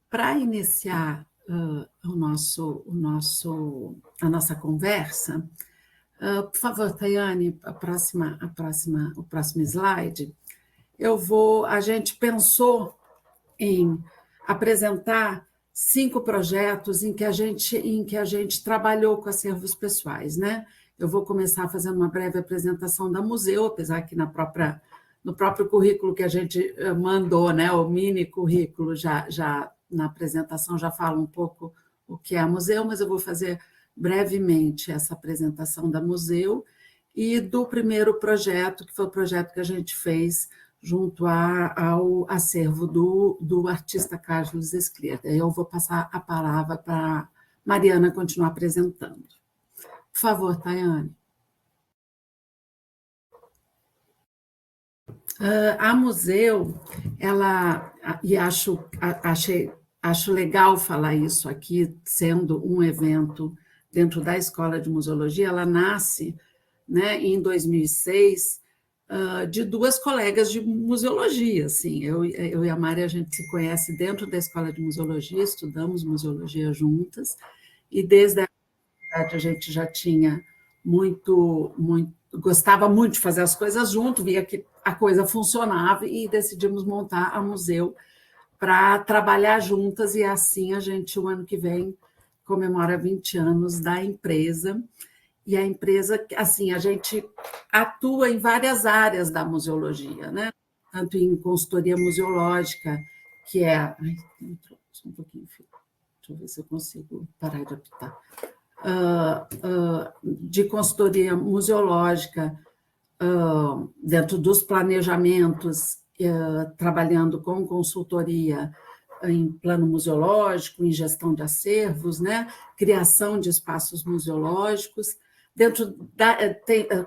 [SPEAKER 3] Para iniciar a nossa conversa, por favor, Tayane, o próximo slide. A gente pensou em apresentar 5 projetos em que a gente trabalhou com acervos pessoais, né? Eu vou começar fazendo uma breve apresentação da Museu, apesar que no próprio currículo que a gente mandou, né, o mini currículo, já na apresentação já fala um pouco o que é a Museu, mas eu vou fazer brevemente essa apresentação da Museu e do primeiro projeto, que foi o projeto que a gente fez junto ao acervo do artista Carlos Esclerta. Eu vou passar a palavra para Mariana continuar apresentando. Por favor, Tayane. A Museu, acho legal falar isso aqui, sendo um evento dentro da Escola de Museologia, ela nasce, né, em 2006, de 2 colegas de museologia. Assim, eu e a Mari, a gente se conhece dentro da Escola de Museologia, estudamos museologia juntas, e desde a a gente já tinha gostava muito de fazer as coisas junto, via que a coisa funcionava e decidimos montar a Museu para trabalhar juntas, e assim a gente, o ano que vem, comemora 20 anos da empresa. E a empresa, assim, a gente atua em várias áreas da museologia, né? Tanto em consultoria museológica, que é... Ai, entrou só um pouquinho, filho. Deixa eu ver se eu consigo parar de apitar. De consultoria museológica, dentro dos planejamentos, trabalhando com consultoria em plano museológico, em gestão de acervos, né? Criação de espaços museológicos.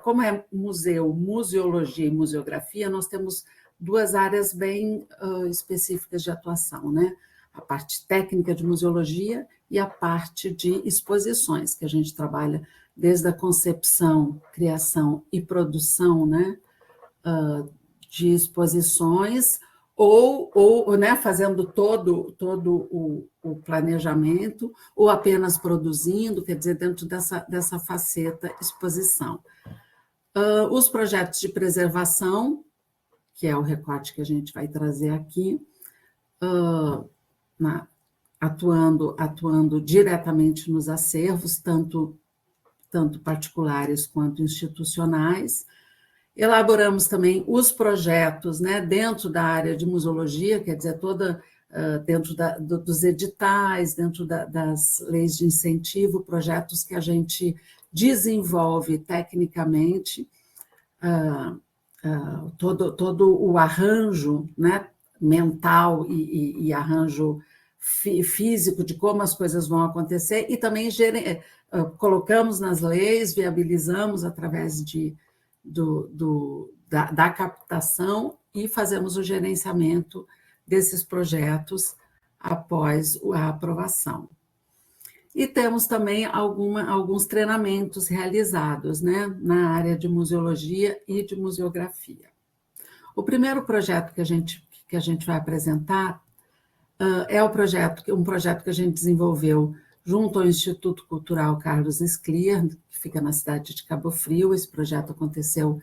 [SPEAKER 3] Como é museu, museologia e museografia, nós temos duas áreas bem específicas de atuação, né? A parte técnica de museologia e a parte de exposições, que a gente trabalha desde a concepção, criação e produção, né, de exposições, ou né, fazendo todo o planejamento, ou apenas produzindo, quer dizer, dentro dessa faceta exposição. Os projetos de preservação, que é o recorte que a gente vai trazer aqui, atuando diretamente nos acervos, tanto particulares quanto institucionais. Elaboramos também os projetos, né, dentro da área de museologia, quer dizer, dentro dos editais, dentro das leis de incentivo, projetos que a gente desenvolve tecnicamente, todo o arranjo, né, mental e arranjo físico de como as coisas vão acontecer, e também colocamos nas leis, viabilizamos através da captação e fazemos o gerenciamento desses projetos após a aprovação. E temos também alguns treinamentos realizados, né, na área de museologia e de museografia. O primeiro projeto que a gente vai apresentar é um projeto que a gente desenvolveu junto ao Instituto Cultural Carlos Scliar, que fica na cidade de Cabo Frio. Esse projeto aconteceu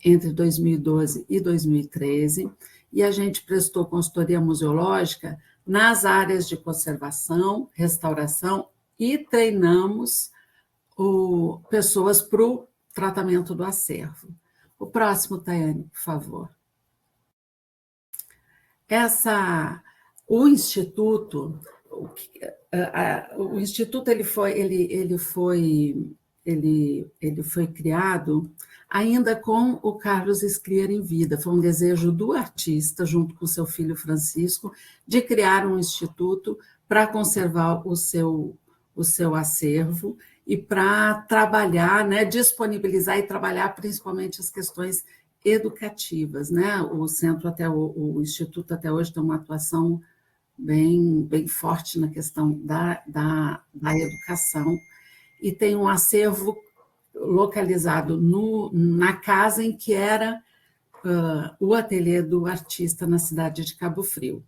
[SPEAKER 3] entre 2012 e 2013, e a gente prestou consultoria museológica nas áreas de conservação, restauração, e treinamos pessoas para o tratamento do acervo. O próximo, Tayane, por favor. O Instituto ele foi criado ainda com o Carlos Scliar em vida. Foi um desejo do artista, junto com seu filho Francisco, de criar um instituto para conservar o seu acervo e para trabalhar, né, disponibilizar e trabalhar principalmente as questões educativas, né? O o Instituto até hoje tem uma atuação bem forte na questão da educação, e tem um acervo localizado na casa em que era o ateliê do artista na cidade de Cabo Frio.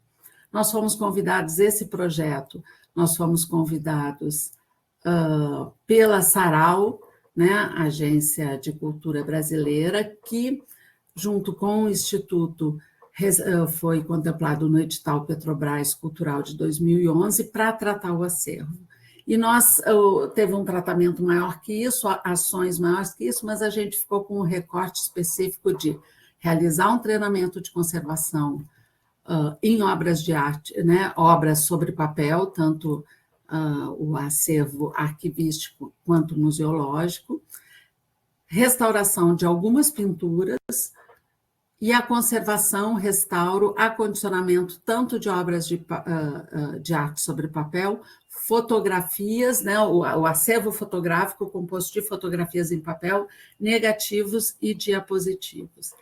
[SPEAKER 3] Nós fomos convidados, esse projeto, nós fomos convidados pela Sarau, né, Agência de Cultura Brasileira, que, junto com o Instituto, foi contemplado no edital Petrobras Cultural de 2011 para tratar o acervo. E teve um tratamento maior que isso, ações maiores que isso, mas a gente ficou com um recorte específico de realizar um treinamento de conservação em obras de arte, né, obras sobre papel, tanto o acervo arquivístico quanto museológico, restauração de algumas pinturas e a conservação, restauro, acondicionamento tanto de obras de arte sobre papel, fotografias, né, o acervo fotográfico composto de fotografias em papel, negativos e diapositivos.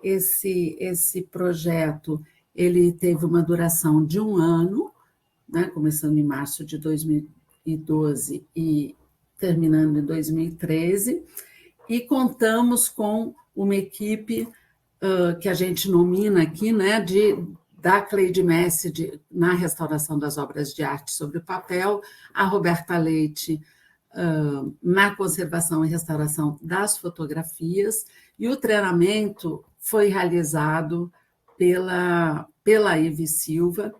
[SPEAKER 3] Esse projeto ele teve uma duração de 1 ano, né, começando em março de 2012 e terminando em 2013, e contamos com uma equipe que a gente nomina aqui, né, da Cleide Messi na restauração das obras de arte sobre papel, a Roberta Leite na conservação e restauração das fotografias, e o treinamento foi realizado pela Ivy Silva,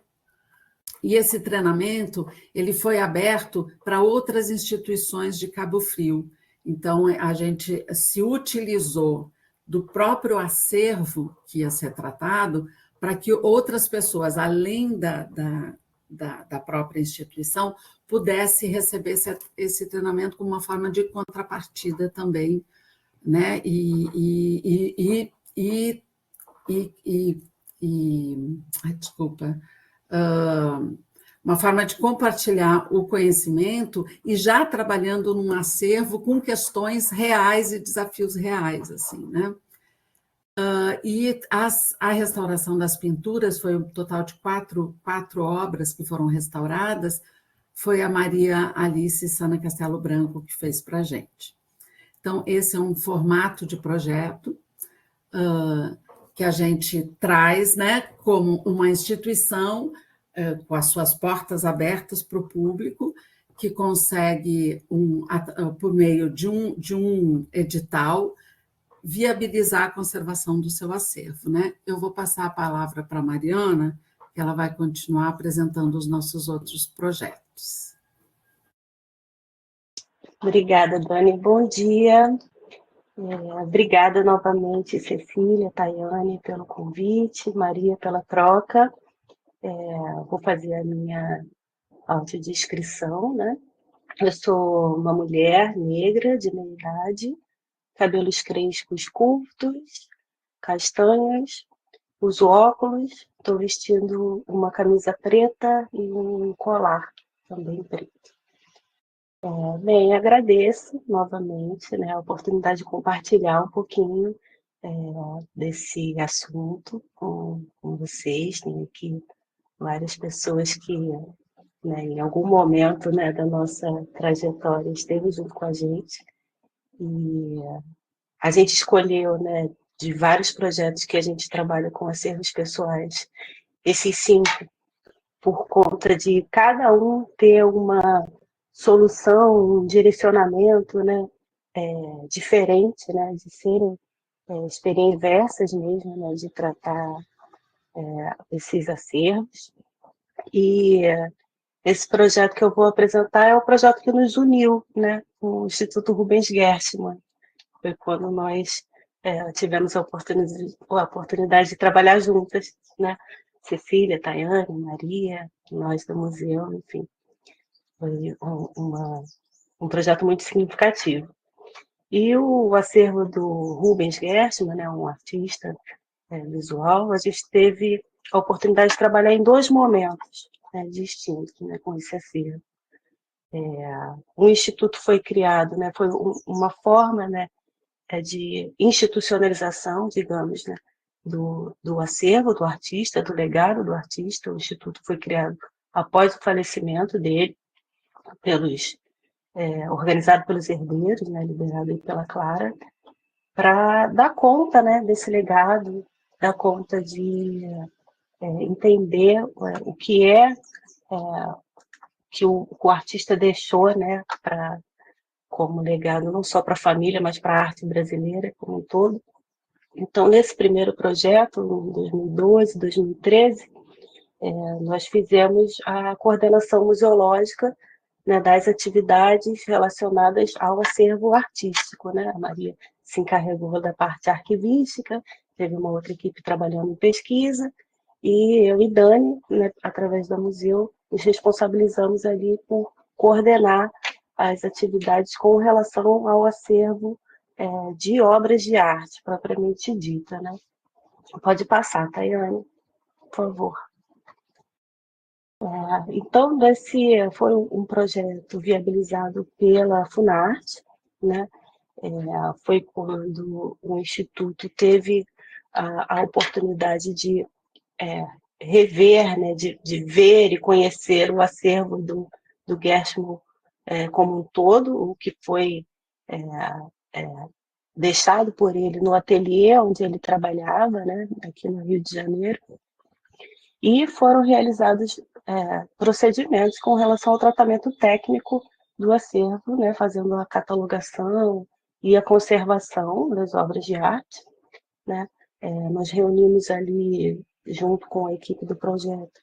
[SPEAKER 3] e esse treinamento ele foi aberto para outras instituições de Cabo Frio. Então, a gente se utilizou do próprio acervo que ia ser tratado para que outras pessoas, além da própria instituição, pudessem receber esse treinamento como uma forma de contrapartida também, né? Desculpa, uma forma de compartilhar o conhecimento e já trabalhando num acervo com questões reais e desafios reais, assim, né? E a restauração das pinturas foi um total de quatro obras que foram restauradas, foi a Maria Alice Sana Castelo Branco que fez para a gente. Então, esse é um formato de projeto que a gente traz, né, como uma instituição com as suas portas abertas para o público, que consegue, por meio de um edital, viabilizar a conservação do seu acervo, né? Eu vou passar a palavra para a Mariana, que ela vai continuar apresentando os nossos outros projetos.
[SPEAKER 4] Obrigada, Dani. Bom dia. Obrigada novamente, Cecília, Tayane, pelo convite, Maria, pela troca. Vou fazer a minha autodescrição, né? Eu sou uma mulher negra de meia idade, cabelos crespos curtos, castanhos, uso óculos, estou vestindo uma camisa preta e um colar também preto. Bem, agradeço novamente, né, a oportunidade de compartilhar um pouquinho desse assunto com vocês. Tem aqui várias pessoas que, né, em algum momento, né, da nossa trajetória esteve junto com a gente. E a gente escolheu, né, de vários projetos que a gente trabalha com acervos pessoais, esses 5, por conta de cada um ter uma solução, um direcionamento, né, diferente, né, de serem experiências diversas mesmo, né, de tratar esses acervos. E esse projeto que eu vou apresentar é o projeto que nos uniu, né, com o Instituto Rubens Gerstmann. Foi quando nós tivemos a oportunidade de trabalhar juntas, né? Cecília, Tayane, Maria, nós do museu, enfim. Foi um projeto muito significativo. E o acervo do Rubens Gerstmann, né, um artista visual, a gente teve a oportunidade de trabalhar em 2 momentos, né, distintos, né, com esse acervo. O instituto foi criado, né, foi uma forma, né, de institucionalização, digamos, né, do acervo do artista, do legado do artista. O instituto foi criado após o falecimento dele, organizado pelos herdeiros, né, liderado pela Clara, para dar conta, né, desse legado, dar conta de entender o que que o artista deixou, né, como legado não só para a família, mas para a arte brasileira como um todo. Então, nesse primeiro projeto, em 2012, 2013, nós fizemos a coordenação museológica, né, das atividades relacionadas ao acervo artístico, né? A Maria se encarregou da parte arquivística, teve uma outra equipe trabalhando em pesquisa, e eu e Dani, né, através da museu, nos responsabilizamos ali por coordenar as atividades com relação ao acervo de obras de arte, propriamente dita, né? Pode passar, Tayane, por favor. Então, esse foi um projeto viabilizado pela Funarte, né? Foi quando o Instituto teve a oportunidade de rever, né? De ver e conhecer o acervo do Gerstmann como um todo, o que foi deixado por ele no ateliê onde ele trabalhava, né? Aqui no Rio de Janeiro. E foram realizados procedimentos com relação ao tratamento técnico do acervo, né, fazendo a catalogação e a conservação das obras de arte, né. Nós reunimos ali, junto com a equipe do projeto,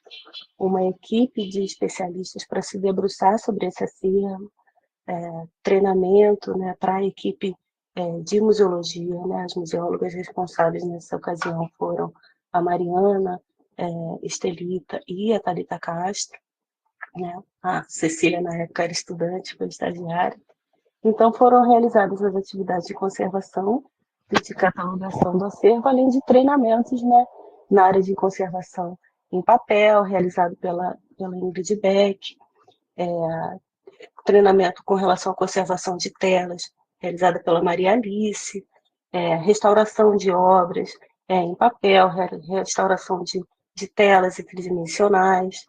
[SPEAKER 4] uma equipe de especialistas para se debruçar sobre esse acervo, treinamento, né, para a equipe de museologia, né. As museólogas responsáveis nessa ocasião foram a Mariana, Estelita e a Thalita Castro, né? A Cecília, na época, era estudante, foi estagiária. Então, foram realizadas as atividades de conservação e de catalogação do acervo, além de treinamentos, né, na área de conservação em papel, realizado pela Ingrid Beck, treinamento com relação à conservação de telas, realizada pela Maria Alice, restauração de obras em papel, restauração de telas e tridimensionais.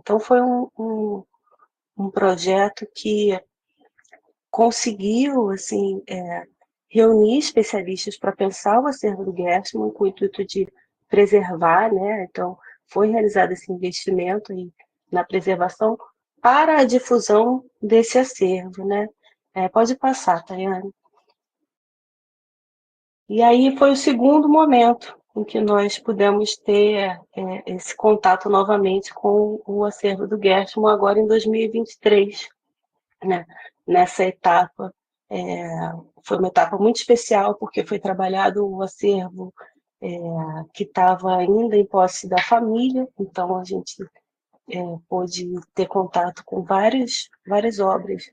[SPEAKER 4] Então, foi um projeto que conseguiu assim, reunir especialistas para pensar o acervo do Gerstmann com o intuito de preservar, né? Então, foi realizado esse investimento na preservação para a difusão desse acervo, né? Pode passar, Tayane. E aí foi o segundo momento em que nós pudemos ter esse contato novamente com o acervo do Gerstmann, agora em 2023, né? Nessa etapa, foi uma etapa muito especial, porque foi trabalhado o acervo que estava ainda em posse da família, então a gente pôde ter contato com várias obras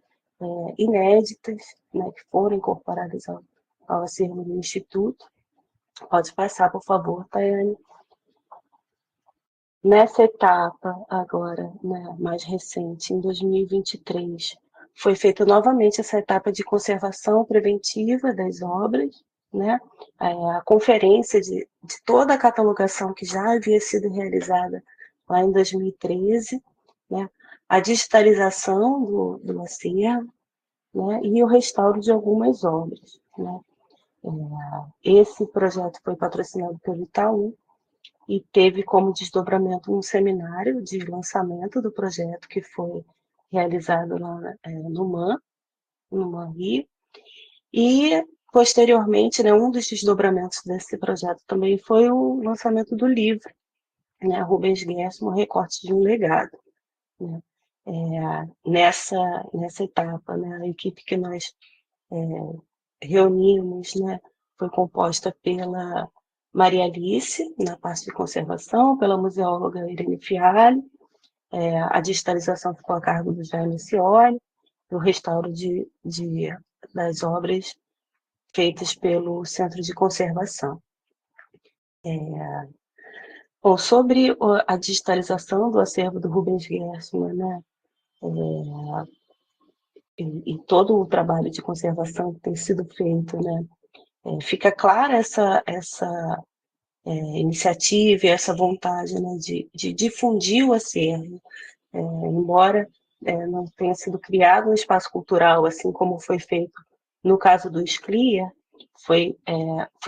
[SPEAKER 4] inéditas, né, que foram incorporadas ao acervo do Instituto. Pode passar, por favor, Tayane. Nessa etapa agora, né, mais recente, em 2023, foi feita novamente essa etapa de conservação preventiva das obras, né, a conferência de toda a catalogação que já havia sido realizada lá em 2013, né, a digitalização do acervo, né, e o restauro de algumas obras, né. Esse projeto foi patrocinado pelo Itaú e teve como desdobramento um seminário de lançamento do projeto que foi realizado lá no MAN Rio, e posteriormente, né, um dos desdobramentos desse projeto também foi o lançamento do livro, né, Rubens Gerstmann, Recortes de um Legado, né. Nessa etapa, né, a equipe que nós reunimos, né, foi composta pela Maria Alice, na parte de conservação, pela museóloga Irene Fialho, a digitalização ficou a cargo do Jaime Cioli, o restauro das obras feitas pelo Centro de Conservação. Bom, sobre a digitalização do acervo do Rubens Gerstmann, né, e todo o trabalho de conservação que tem sido feito, né, fica clara essa iniciativa e essa vontade, né, de difundir o acervo, embora não tenha sido criado um espaço cultural, assim como foi feito no caso do SCLIA, foi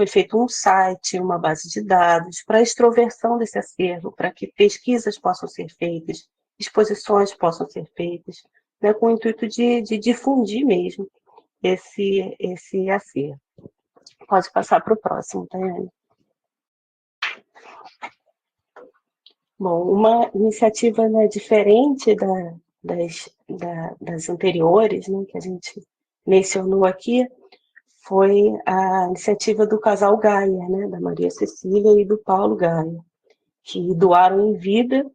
[SPEAKER 4] feito um site, uma base de dados para a extroversão desse acervo, para que pesquisas possam ser feitas, exposições possam ser feitas, né, com o intuito de difundir mesmo esse acervo. Pode passar para o próximo, Tayane. Bom, uma iniciativa, né, diferente das anteriores, né, que a gente mencionou aqui, foi a iniciativa do casal Gaia, né, da Maria Cecília e do Paulo Gaia, que doaram em vida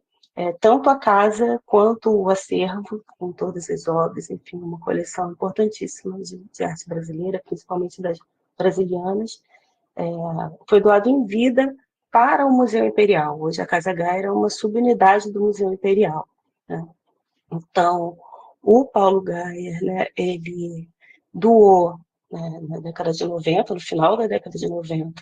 [SPEAKER 4] tanto a casa quanto o acervo, com todas as obras, enfim, uma coleção importantíssima de arte brasileira, principalmente das brasilianas, foi doado em vida para o Museu Imperial. Hoje a Casa Gaia é uma subunidade do Museu Imperial, né? Então, o Paulo Gaia, né, ele doou, né, na década de 90, no final da década de 90,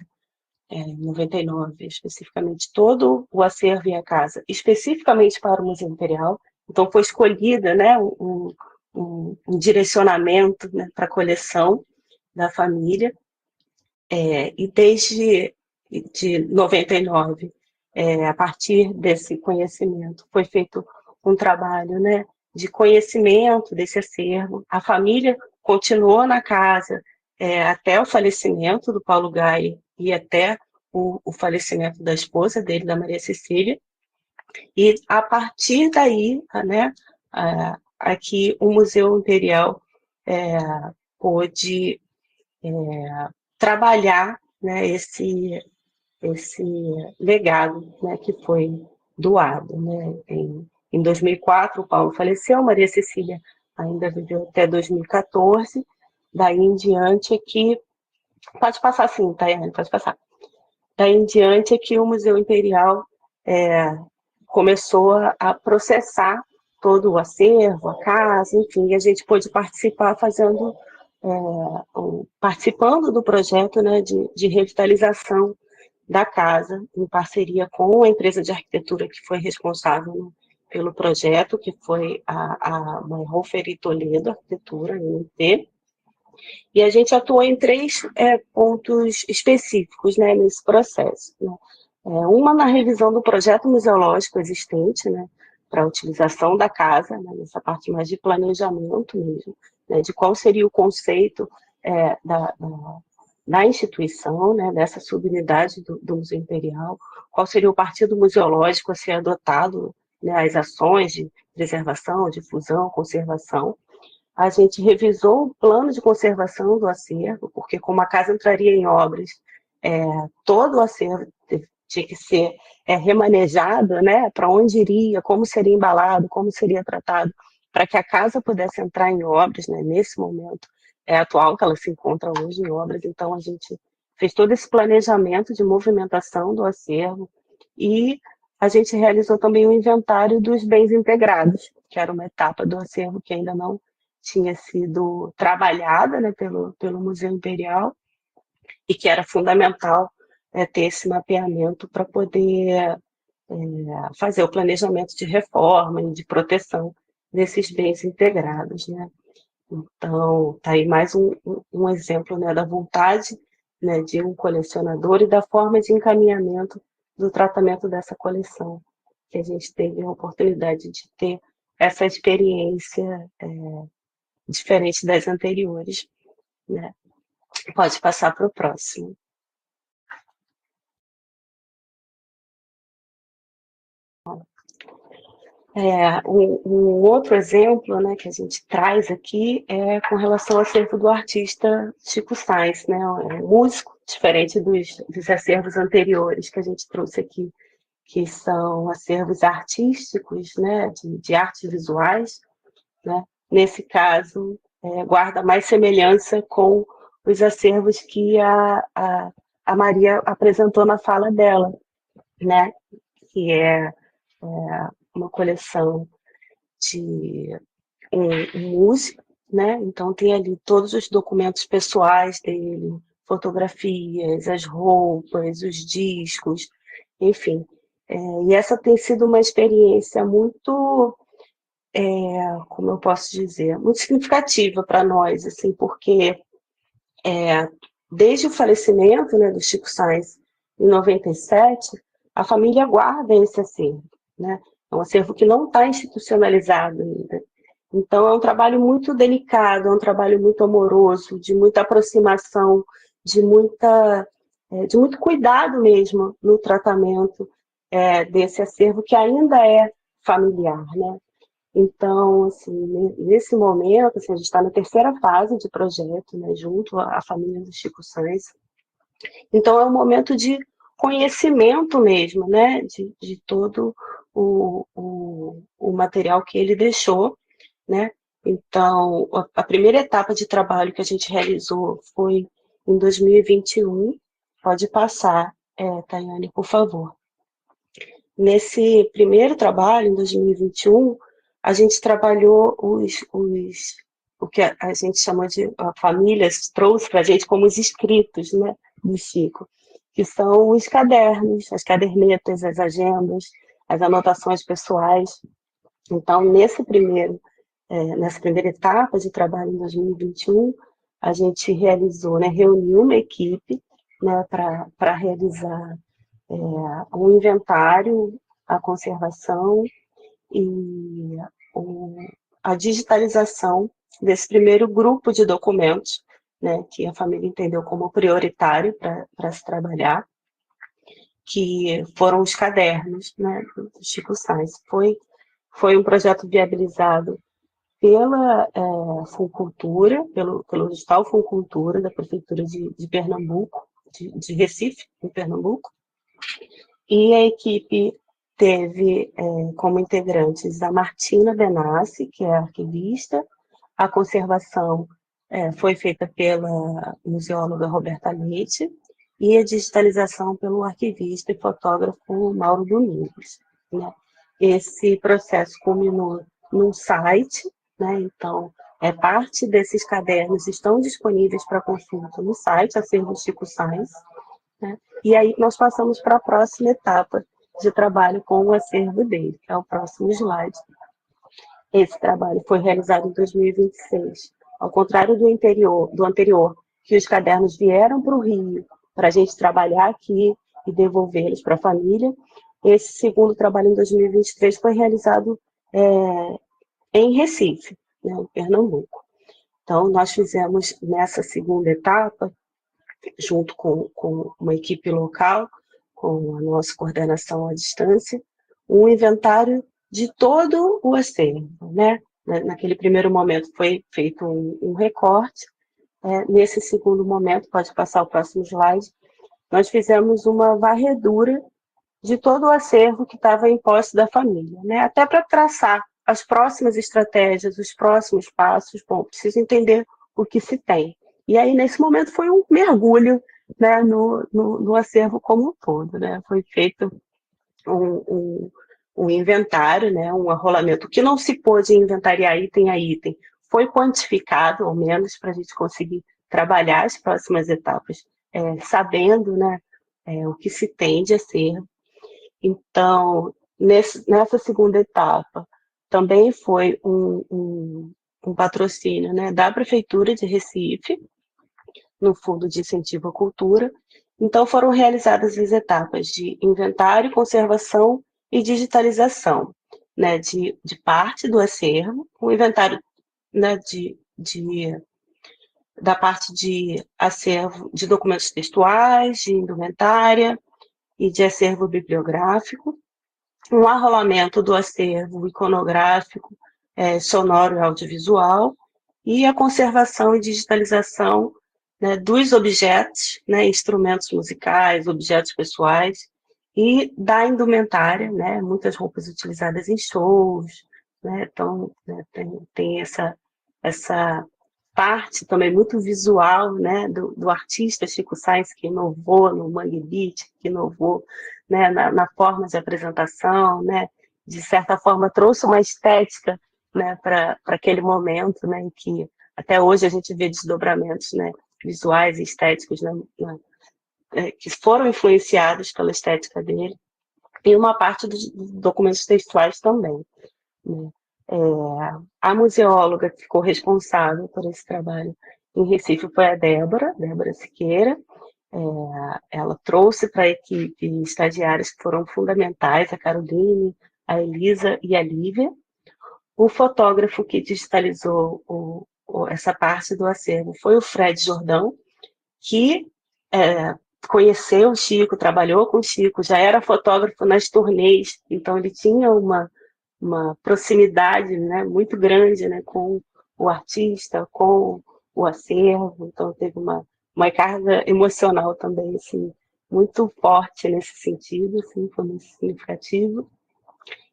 [SPEAKER 4] 99 especificamente, todo o acervo e a casa, especificamente para o Museu Imperial. Então foi escolhida, né, um direcionamento, né, para a coleção da família, e desde de 99, a partir desse conhecimento, foi feito um trabalho, né, de conhecimento desse acervo. A família continuou na casa até o falecimento do Paulo Gaia e até o falecimento da esposa dele, da Maria Cecília, e a partir daí, né, aqui o Museu Imperial pôde trabalhar, né, esse legado, né, que foi doado, né? Em 2004, o Paulo faleceu, Maria Cecília ainda viveu até 2014, daí em diante é que... Pode passar sim, Tayane, pode passar. Daí em diante é que o Museu Imperial começou a processar todo o acervo, a casa, enfim, e a gente pôde participar participando do projeto, né, de revitalização da casa, em parceria com a empresa de arquitetura que foi responsável, né, pelo projeto, que foi a Mayhofer e Toledo Arquitetura, MT, e a gente atuou em três pontos específicos, né, nesse processo, né? Uma na revisão do projeto museológico existente, né, para a utilização da casa, né, nessa parte mais de planejamento mesmo, né, de qual seria o conceito da instituição, né, dessa subunidade do Museu Imperial, qual seria o partido museológico a ser adotado, né, as ações de preservação, difusão, conservação. A gente revisou o plano de conservação do acervo, porque como a casa entraria em obras, todo o acervo tinha que ser remanejado, né, para onde iria, como seria embalado, como seria tratado, para que a casa pudesse entrar em obras, né, nesse momento atual que ela se encontra hoje em obras. Então a gente fez todo esse planejamento de movimentação do acervo e a gente realizou também o inventário dos bens integrados, que era uma etapa do acervo que ainda não tinha sido trabalhada, né, pelo Museu Imperial, e que era fundamental ter esse mapeamento para poder fazer o planejamento de reforma e de proteção desses bens integrados, né? Então, tá aí mais um exemplo, né, da vontade, né, de um colecionador e da forma de encaminhamento do tratamento dessa coleção, que a gente teve a oportunidade de ter essa experiência diferente das anteriores, né? Pode passar para o próximo. Um outro exemplo, né, que a gente traz aqui é com relação ao acervo do artista Chico Sainz, né, músico, diferente dos acervos anteriores que a gente trouxe aqui, que são acervos artísticos, né, de artes visuais, né. Nesse caso, guarda mais semelhança com os acervos que a Maria apresentou na fala dela, né, que é uma coleção de um músico, né? Então tem ali todos os documentos pessoais dele, fotografias, as roupas, os discos, enfim. E essa tem sido uma experiência muito, como eu posso dizer, muito significativa para nós, assim, porque desde o falecimento, né, do Chico Sainz em 97, a família guarda esse acervo, né? É um acervo que não está institucionalizado ainda. Então, é um trabalho muito delicado, é um trabalho muito amoroso, de muita aproximação, de muito cuidado mesmo no tratamento desse acervo que ainda é familiar, né? Então, assim, nesse momento, assim, a gente está na terceira fase de projeto, né, junto à família do Chico Sainz. Então, é um momento de conhecimento mesmo, né, de todo o material que ele deixou, né? Então, a primeira etapa de trabalho que a gente realizou foi em 2021. Pode passar, Tayane, por favor. Nesse primeiro trabalho, em 2021, a gente trabalhou o que a gente chamou de, a família trouxe para a gente como os escritos, né, do Chico, que são os cadernos, as cadernetas, as agendas, as anotações pessoais. Então, nessa primeira etapa de trabalho em 2021, a gente realizou, né, reuniu uma equipe, né, para realizar um inventário, a conservação e a digitalização desse primeiro grupo de documentos, né, que a família entendeu como prioritário para se trabalhar, que foram os cadernos, né, do Chico Sainz. Foi um projeto viabilizado pela Funcultura, pelo Edital Funcultura da Prefeitura de Pernambuco, de Recife, em Pernambuco, E a equipe teve como integrantes a Martina Benassi, que é arquivista, a conservação foi feita pela museóloga Roberta Leite, e a digitalização pelo arquivista e fotógrafo Mauro Domingos, né? Esse processo culminou num site, né? Então, parte desses cadernos estão disponíveis para consulta no site, Acervo Chico Sainz, né? E aí nós passamos para a próxima etapa de trabalho com o acervo dele, que é o próximo slide. Esse trabalho foi realizado em 2026. Ao contrário do anterior, que os cadernos vieram para o Rio para a gente trabalhar aqui e devolvê-los para a família, esse segundo trabalho em 2023 foi realizado em Recife, né, em Pernambuco. Então, nós fizemos nessa segunda etapa, junto com uma equipe local, com a nossa coordenação à distância, um inventário de todo o acervo, né? Naquele primeiro momento foi feito um recorte, nesse segundo momento, pode passar o próximo slide, nós fizemos uma varredura de todo o acervo que estava em posse da família, né? Até para traçar as próximas estratégias, os próximos passos. Bom, preciso entender o que se tem. E aí, nesse momento, foi um mergulho, né, no acervo como um todo, né? Foi feito um inventário, né, um arrolamento. O que não se pôde inventariar item a item foi quantificado, ao menos, para a gente conseguir trabalhar as próximas etapas, sabendo, né, o que se tem de acervo. Então, nessa segunda etapa, também foi um patrocínio, né, da Prefeitura de Recife, no Fundo de Incentivo à Cultura. Então, foram realizadas as etapas de inventário, conservação e digitalização, né, de parte do acervo, o inventário, né, da parte de acervo de documentos textuais, de indumentária e de acervo bibliográfico, um arrolamento do acervo iconográfico, sonoro e audiovisual, e a conservação e digitalização, né, dos objetos, né, instrumentos musicais, objetos pessoais, e da indumentária, né, muitas roupas utilizadas em shows, né, então, né, tem essa parte também muito visual, né, do artista Chico Sainz, que inovou no Mangue Beat, que inovou, né, na forma de apresentação, né, de certa forma trouxe uma estética, né, para aquele momento, né, em que até hoje a gente vê desdobramentos, né, visuais e estéticos, né, que foram influenciados pela estética dele, e uma parte dos documentos textuais também, né. A museóloga que ficou responsável por esse trabalho em Recife foi a Débora Siqueira. Ela trouxe para a equipe estagiárias que foram fundamentais, a Caroline, a Elisa e a Lívia. O fotógrafo que digitalizou essa parte do acervo foi o Fred Jordão, que conheceu o Chico, trabalhou com o Chico, já era fotógrafo nas turnês, então ele tinha uma proximidade, né, muito grande, né, com o artista, com o acervo, então teve uma carga emocional também, assim, muito forte nesse sentido, assim, foi muito significativo.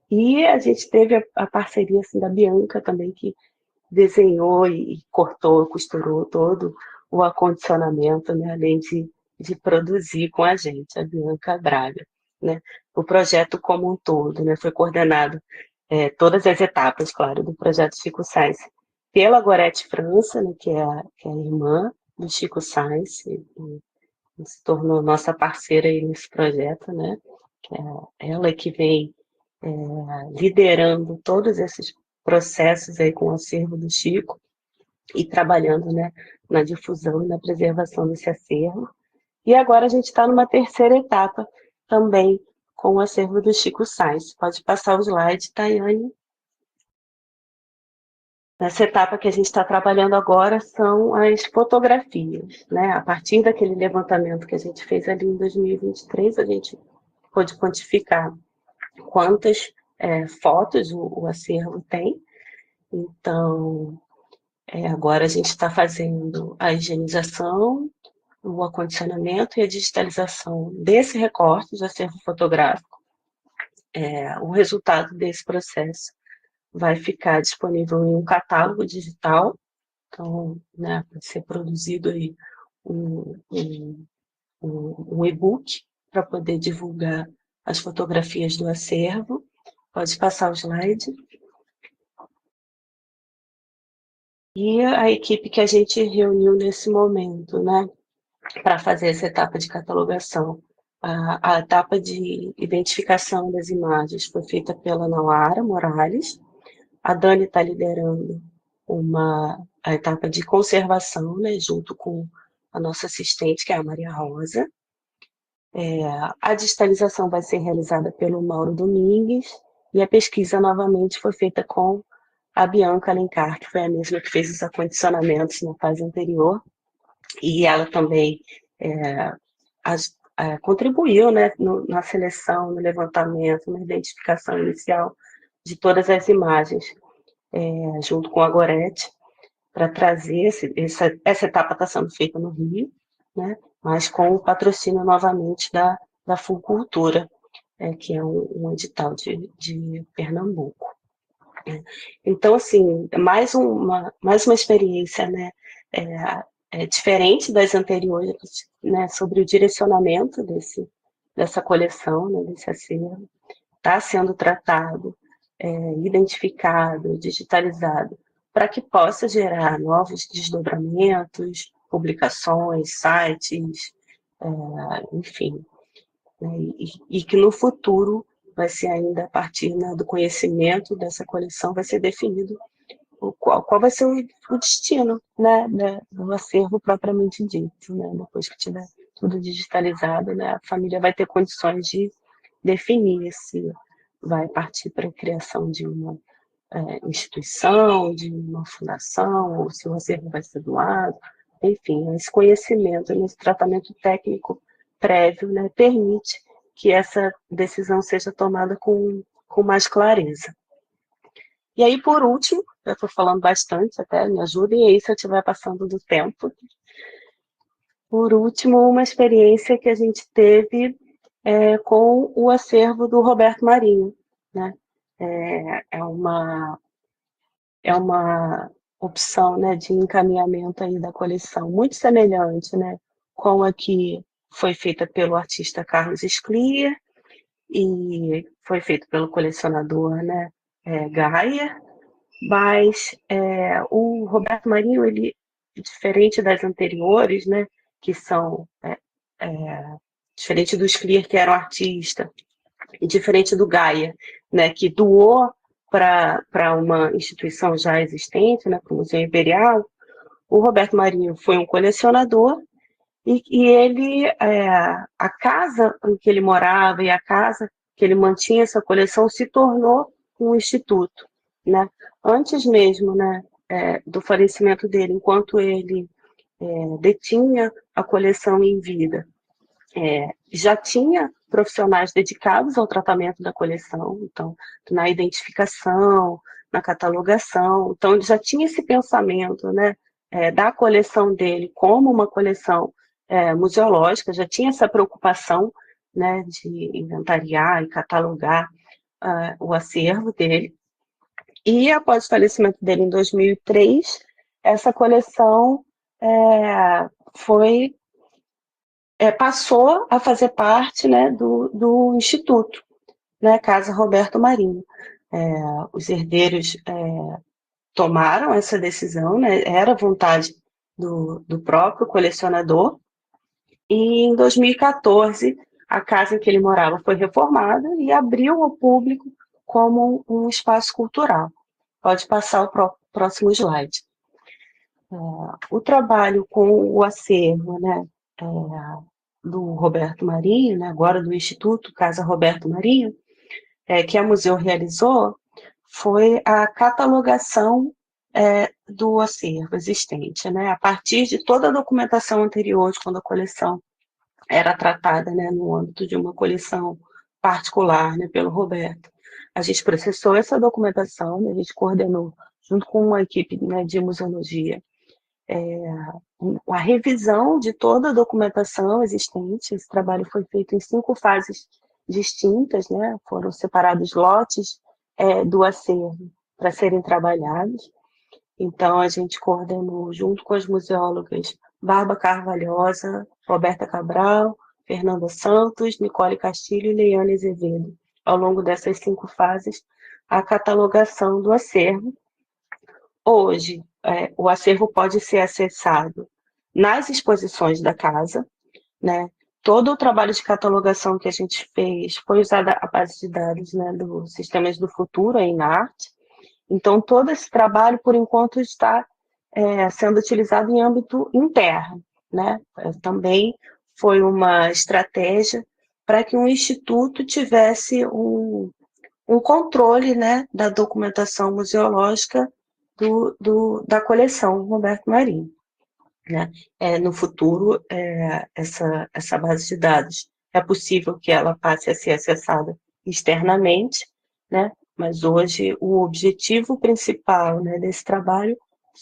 [SPEAKER 4] E a gente teve a parceria assim, da Bianca também, que desenhou e cortou, costurou todo o acondicionamento, né, além de produzir com a gente, a Bianca Braga, né. O projeto como um todo, né, foi coordenado todas as etapas, claro, do projeto Chico Sainz pela Gorete França, né, que é a irmã do Chico Sainz, e se tornou nossa parceira aí nesse projeto, né, que é ela que vem liderando todos esses processos aí com o acervo do Chico e trabalhando, né, na difusão e na preservação desse acervo. E agora a gente está numa terceira etapa também com o acervo do Chico Sainz. Pode passar o slide, Tayane. Nessa etapa que a gente está trabalhando agora são as fotografias, né? A partir daquele levantamento que a gente fez ali em 2023, a gente pôde quantificar quantas fotos o acervo tem. Então, agora a gente está fazendo a higienização, o acondicionamento e a digitalização desse recorte de acervo fotográfico, o resultado desse processo vai ficar disponível em um catálogo digital. Então, né, vai ser produzido aí um e-book para poder divulgar as fotografias do acervo. Pode passar o slide. E a equipe que a gente reuniu nesse momento, né, para fazer essa etapa de catalogação. A etapa de identificação das imagens foi feita pela Nauara Morales. A Dani está liderando a etapa de conservação, né, junto com a nossa assistente, que é a Maria Rosa. A digitalização vai ser realizada pelo Mauro Domingues e a pesquisa novamente foi feita com a Bianca Alencar, que foi a mesma que fez os acondicionamentos na fase anterior, e ela também contribuiu, né, na seleção, no levantamento, na identificação inicial de todas as imagens, junto com a Gorete, para trazer essa etapa está sendo feita no Rio, né, mas com o patrocínio novamente da Fulcultura, que é um edital de Pernambuco. Então, assim, mais uma experiência, né, diferente das anteriores, né, sobre o direcionamento dessa coleção, né, desse acervo, está sendo tratado, identificado, digitalizado, para que possa gerar novos desdobramentos, publicações, sites, enfim, né, e que no futuro vai ser ainda a partir, né, do conhecimento dessa coleção, vai ser definido qual vai ser o destino, né, do acervo propriamente dito, né, depois que tiver tudo digitalizado, né, a família vai ter condições de definir se vai partir para a criação de uma instituição, de uma fundação, ou se o acervo vai ser doado, enfim, esse conhecimento, esse tratamento técnico prévio, né, permite que essa decisão seja tomada com mais clareza. E aí, por último, eu estou falando bastante, até me ajudem aí se eu estiver passando do tempo. Por último, uma experiência que a gente teve com o acervo do Roberto Marinho, né? É uma opção, né, de encaminhamento aí da coleção muito semelhante, né, com a que foi feita pelo artista Carlos Sclier e foi feito pelo colecionador, né, Gaia, mas o Roberto Marinho, ele, diferente das anteriores, né, que são diferente do Sclier, que era um artista, e diferente do Gaia, né, que doou para uma instituição já existente, né, para o Museu Imperial, o Roberto Marinho foi um colecionador e ele, a casa em que ele morava e a casa que ele mantinha essa coleção se tornou um instituto, né? Antes mesmo, né, do falecimento dele, enquanto ele detinha a coleção em vida, já tinha profissionais dedicados ao tratamento da coleção, então, na identificação, na catalogação, então ele já tinha esse pensamento, né, da coleção dele como uma coleção museológica, já tinha essa preocupação, né, de inventariar e catalogar o acervo dele, e após o falecimento dele em 2003, essa coleção passou a fazer parte, né, do Instituto, né, Casa Roberto Marinho. Os herdeiros tomaram essa decisão, né, era vontade do próprio colecionador, e em 2014 a casa em que ele morava foi reformada e abriu ao público como um espaço cultural. Pode passar o próximo slide. O trabalho com o acervo, né, do Roberto Marinho, né, agora do Instituto Casa Roberto Marinho, que a Museu realizou, foi a catalogação do acervo existente, né, a partir de toda a documentação anterior, de quando a coleção era tratada, né, no âmbito de uma coleção particular, né, pelo Roberto. A gente processou essa documentação, né, a gente coordenou, junto com uma equipe, né, de museologia, a revisão de toda a documentação existente. Esse trabalho foi feito em 5 fases distintas, né? Foram separados lotes do acervo para serem trabalhados. Então, a gente coordenou, junto com as museólogas Barba Carvalhosa, Roberta Cabral, Fernanda Santos, Nicole Castilho e Leiane Azevedo, ao longo dessas 5 fases, a catalogação do acervo. Hoje, o acervo pode ser acessado nas exposições da casa, né? Todo o trabalho de catalogação que a gente fez foi usada a base de dados, né, do Sistemas do Futuro, a Enarte. Então, todo esse trabalho, por enquanto, está sendo utilizado em âmbito interno, né? Também foi uma estratégia para que o Instituto tivesse um controle, né, da documentação museológica da coleção Roberto Marinho, né? No futuro, essa base de dados é possível que ela passe a ser acessada externamente, né? Mas hoje o objetivo principal, né, desse trabalho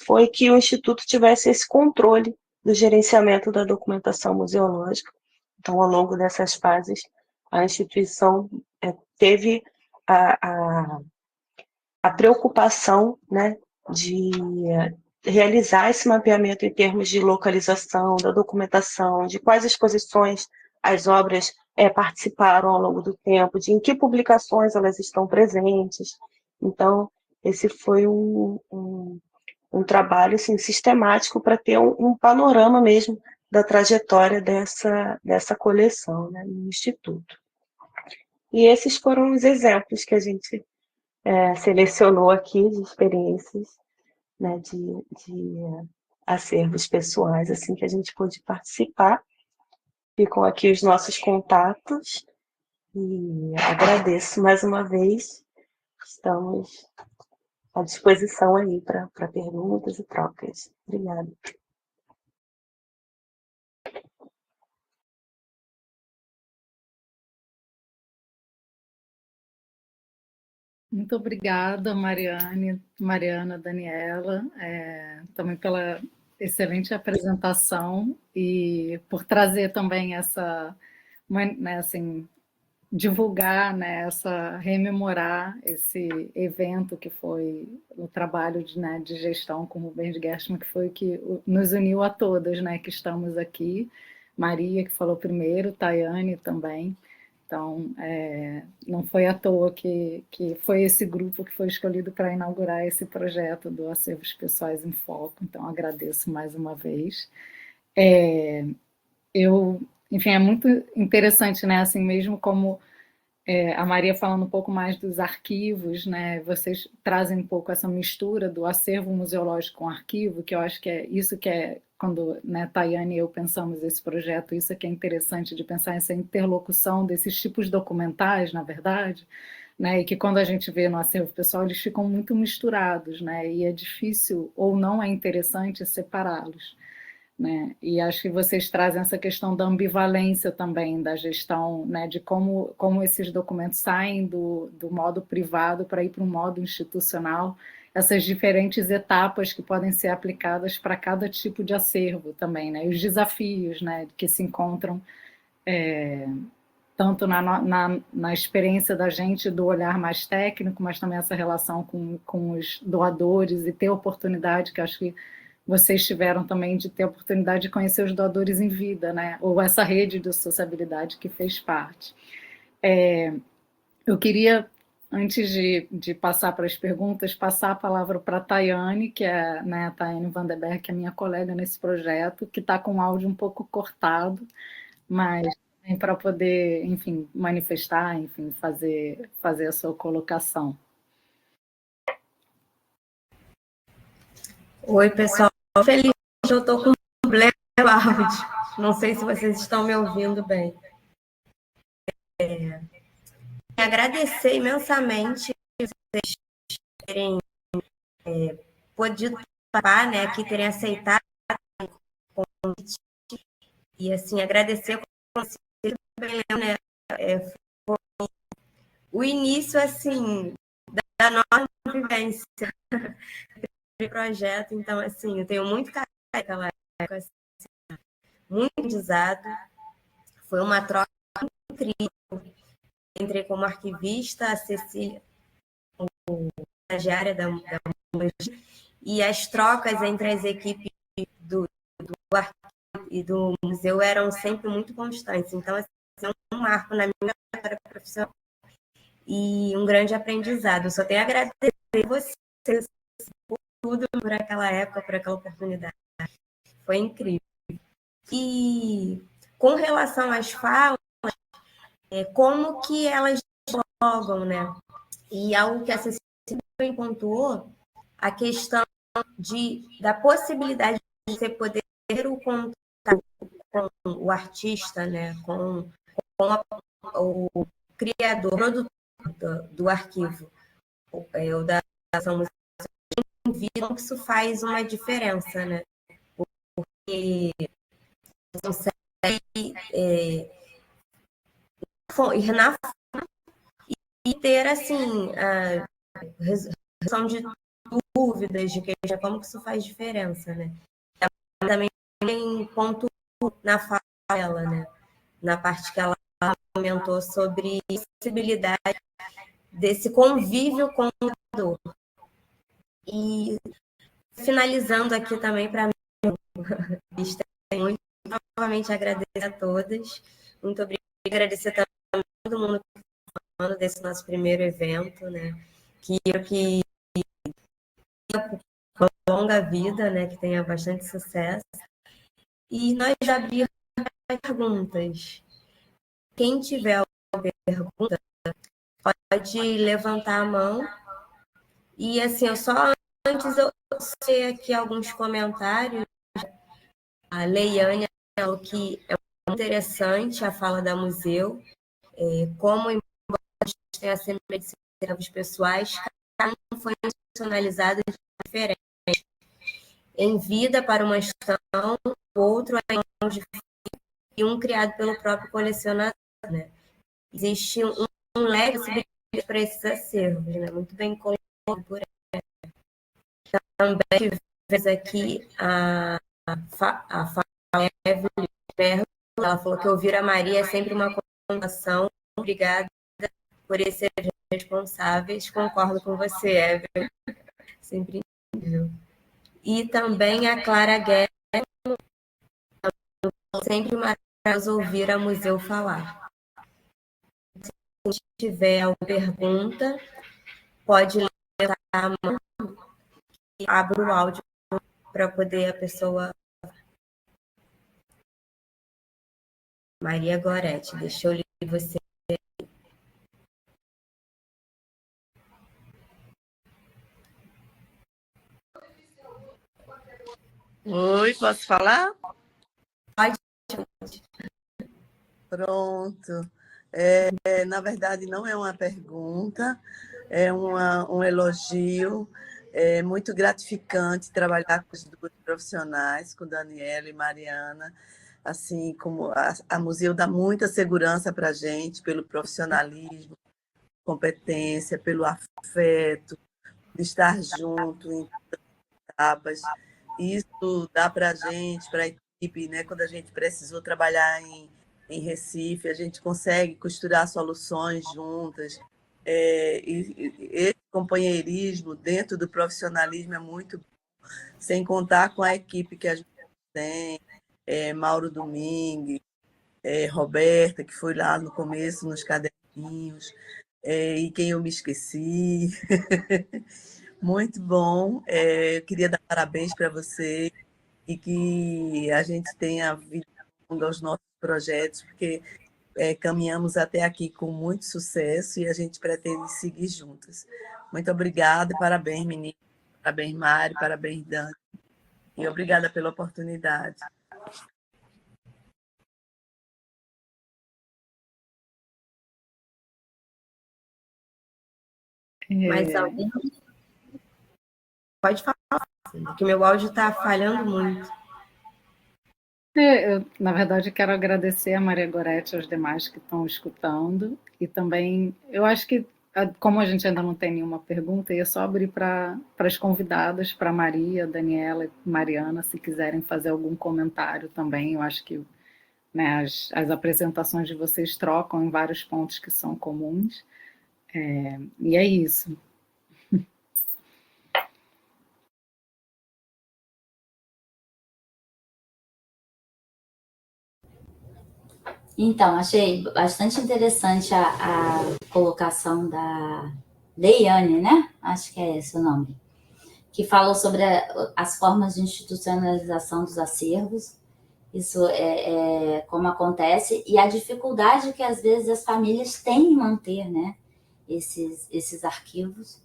[SPEAKER 4] foi que o Instituto tivesse esse controle do gerenciamento da documentação museológica. Então, ao longo dessas fases, a instituição teve a preocupação, né, de realizar esse mapeamento em termos de localização, da documentação, de quais exposições as obras participaram ao longo do tempo, de em que publicações elas estão presentes. Então, esse foi um trabalho assim, sistemático para ter um panorama mesmo da trajetória dessa coleção, né, no Instituto. E esses foram os exemplos que a gente selecionou aqui de experiências, né, de acervos pessoais, assim, que a gente pôde participar. Ficam aqui os nossos contatos e agradeço mais uma vez. Estamos à disposição aí para perguntas e trocas. Obrigada.
[SPEAKER 1] Muito obrigada, Mariana, Daniela, também pela excelente apresentação e por trazer também né, assim, divulgar, né, rememorar esse evento que foi o trabalho de gestão com o Rubens Gerstmann, que foi o que nos uniu a todas, né, que estamos aqui. Maria, que falou primeiro, Tayane também. Então, não foi à toa que foi esse grupo que foi escolhido para inaugurar esse projeto do Acervos Pessoais em Foco. Então, agradeço mais uma vez. Enfim, é muito interessante, né? Assim mesmo como a Maria falando um pouco mais dos arquivos, né? Vocês trazem um pouco essa mistura do acervo museológico com arquivo, que eu acho que é isso que é quando, né, Tayane e eu pensamos esse projeto, isso é que é interessante de pensar essa interlocução desses tipos documentais, na verdade, né? E que quando a gente vê no acervo pessoal, eles ficam muito misturados, né? E é difícil ou não é interessante separá-los, né? E acho que vocês trazem essa questão da ambivalência também, da gestão, né? De como esses documentos saem do modo privado para ir para um modo institucional, essas diferentes etapas que podem ser aplicadas para cada tipo de acervo também, né? E os desafios, né, que se encontram tanto na experiência da gente, do olhar mais técnico, mas também essa relação com os doadores e ter oportunidade, que acho que vocês tiveram também de ter a oportunidade de conhecer os doadores em vida, né? Ou essa rede de sociabilidade que fez parte. Eu queria, antes de passar para as perguntas, passar a palavra para a Tayane, que é, né, a Tayane Vanderberg, que é minha colega nesse projeto, que está com o áudio um pouco cortado, mas para poder, enfim, manifestar, enfim, fazer a sua colocação.
[SPEAKER 5] Oi, pessoal. Feliz, eu estou com um problema no áudio. Não sei se vocês estão me ouvindo bem. Agradecer imensamente vocês terem podido participar, né, aqui, terem aceitado o convite. E, assim, agradecer, como vocês bem lembram, né, foi o início, assim, da nossa vivência do projeto. Então, assim, eu tenho muito carinho naquela época, assim, muito aprendizado. Foi uma troca incrível. Entrei como arquivista, a Cecília, estagiária da e as trocas entre as equipes do arquivo e do museu eram sempre muito constantes. Então, assim, é um marco na minha carreira profissional e um grande aprendizado. Eu só tenho a agradecer a vocês por tudo, por aquela época, por aquela oportunidade. Foi incrível. E com relação às falas, como que elas dialogam, né? E algo que a Cecília bem pontuou, a questão da possibilidade de você poder ter o contato com o artista, né? com o criador, produtor do arquivo, ou da ação musical, viram que isso faz uma diferença, né? Porque você consegue ir na e ter, assim, a resolução de dúvidas, de queixa, como que isso faz diferença, né? Também tem ponto na fala dela, né? Na parte que ela comentou sobre a possibilidade desse convívio com o dor. E finalizando aqui também para mim, muito novamente agradecer a todas. Muito obrigada. Agradecer também a todo mundo que está falando desse nosso primeiro evento, né? Que uma longa vida, né? Que tenha bastante sucesso. E nós abrimos perguntas. Quem tiver alguma pergunta, pode levantar a mão. E assim, antes eu sei aqui alguns comentários. A Leiane falou que é muito interessante a fala da museu, como embora a gente tenha semelhanças pessoais, cada um foi institucionalizado de diferente. Em vida para uma instituição, outro é em de e um criado pelo próprio colecionador, né? Existe um leque para esses acervos, né? Muito bem colocado por ela. Também tivemos aqui a Evelyn, ela falou que ouvir a Maria é sempre uma conversação. Obrigada por esses responsáveis. Concordo com você, Evelyn. Sempre incrível. E também a Clara Guerra, sempre maravilhoso ouvir a museu falar. Se tiver alguma pergunta, pode levantar a mão e abro o áudio para poder a pessoa. Maria Gorete, deixa eu ler você.
[SPEAKER 6] Oi, posso falar?
[SPEAKER 5] Pode.
[SPEAKER 6] Pronto. Na verdade, não é uma pergunta, é um elogio. É muito gratificante trabalhar com os dois profissionais, com Daniela e Mariana. Assim, como a Museu dá muita segurança para a gente, pelo profissionalismo, competência, pelo afeto, de estar junto em etapas. Isso dá para a gente, para a equipe, né? Quando a gente precisou trabalhar em Recife, a gente consegue costurar soluções juntas. E esse companheirismo dentro do profissionalismo é muito bom, sem contar com a equipe que a gente tem, Mauro Domingues, Roberta, que foi lá no começo nos caderninhos, e quem eu me esqueci. Muito bom. Eu queria dar parabéns para você e que a gente tenha vida longa aos nossos projetos, porque caminhamos até aqui com muito sucesso e a gente pretende seguir juntas. Muito obrigada, parabéns, menina. Parabéns, Mari, parabéns, Dani. E obrigada pela oportunidade.
[SPEAKER 5] Mais alguém? Pode falar, porque meu áudio está falhando muito.
[SPEAKER 1] Na verdade, quero agradecer a Maria Gorete e aos demais que estão escutando. E também, eu acho que como a gente ainda não tem nenhuma pergunta, eu ia só abrir para as convidadas, para Maria, Daniela e Mariana, se quiserem fazer algum comentário também. Eu acho que, né, as apresentações de vocês trocam em vários pontos que são comuns. E é isso.
[SPEAKER 2] Então, achei bastante interessante a colocação da Leiane, né? Acho que é esse o nome. Que falou sobre as formas de institucionalização dos acervos. Isso é como acontece, e a dificuldade que, às vezes, as famílias têm em manter, né, esses arquivos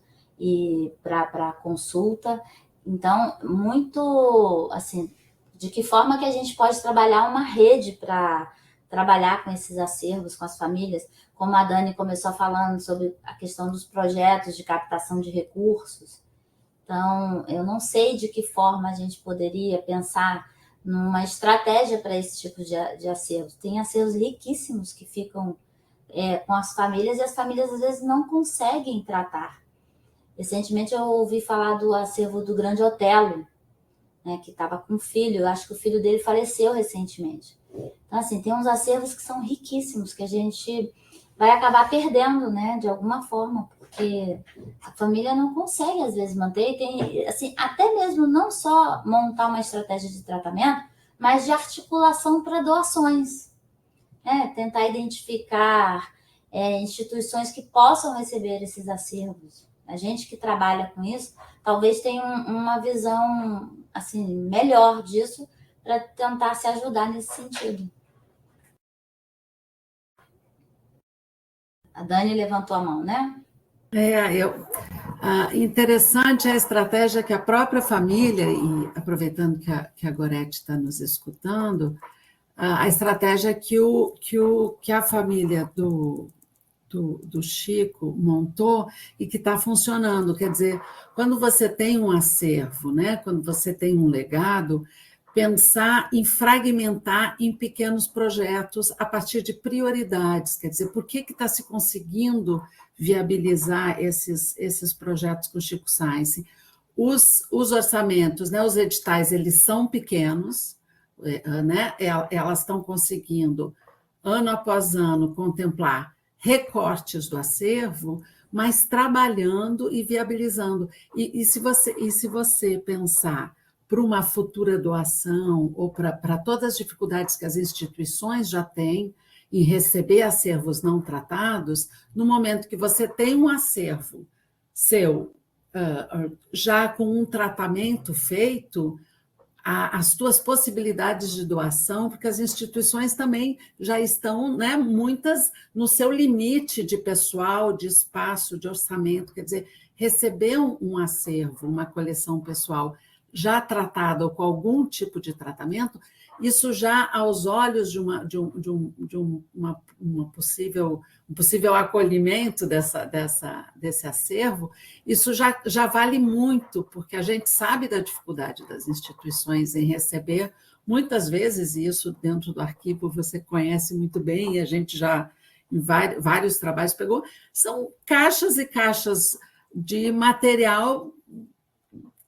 [SPEAKER 2] para consulta. Então, muito, assim, de que forma que a gente pode trabalhar uma rede para trabalhar com esses acervos, com as famílias, como a Dani começou falando sobre a questão dos projetos de captação de recursos. Então, eu não sei de que forma a gente poderia pensar numa estratégia para esse tipo de acervos. Tem acervos riquíssimos que ficam com as famílias, e as famílias às vezes não conseguem tratar. Recentemente eu ouvi falar do acervo do Grande Otelo, né, que estava com um filho, eu acho que o filho dele faleceu recentemente. Então, assim, tem uns acervos que são riquíssimos, que a gente vai acabar perdendo, né, de alguma forma, porque a família não consegue, às vezes, manter, e tem, assim, até mesmo não só montar uma estratégia de tratamento, mas de articulação para doações, né? Tentar identificar instituições que possam receber esses acervos. A gente que trabalha com isso, talvez tenha uma visão, assim, melhor disso, para tentar se ajudar nesse sentido. A Dani levantou a mão, né?
[SPEAKER 3] Interessante a estratégia que a própria família, e aproveitando que a Gorete está nos escutando, a estratégia que a família do Chico montou e que está funcionando. Quer dizer, quando você tem um acervo, né, quando você tem um legado, pensar em fragmentar em pequenos projetos a partir de prioridades. Quer dizer, por que está se conseguindo viabilizar esses projetos com o Chico Science? Os orçamentos, né, os editais, eles são pequenos, né, elas estão conseguindo, ano após ano, contemplar recortes do acervo, mas trabalhando e viabilizando. E se você pensar para uma futura doação ou para todas as dificuldades que as instituições já têm em receber acervos não tratados, no momento que você tem um acervo seu já com um tratamento feito, as tuas possibilidades de doação, porque as instituições também já estão, né, muitas no seu limite de pessoal, de espaço, de orçamento. Quer dizer, receber um acervo, uma coleção pessoal já tratada ou com algum tipo de tratamento, isso já, aos olhos de um possível acolhimento desse acervo, isso já vale muito, porque a gente sabe da dificuldade das instituições em receber, muitas vezes, e isso dentro do arquivo você conhece muito bem, e a gente já, em vários trabalhos, pegou, são caixas e caixas de material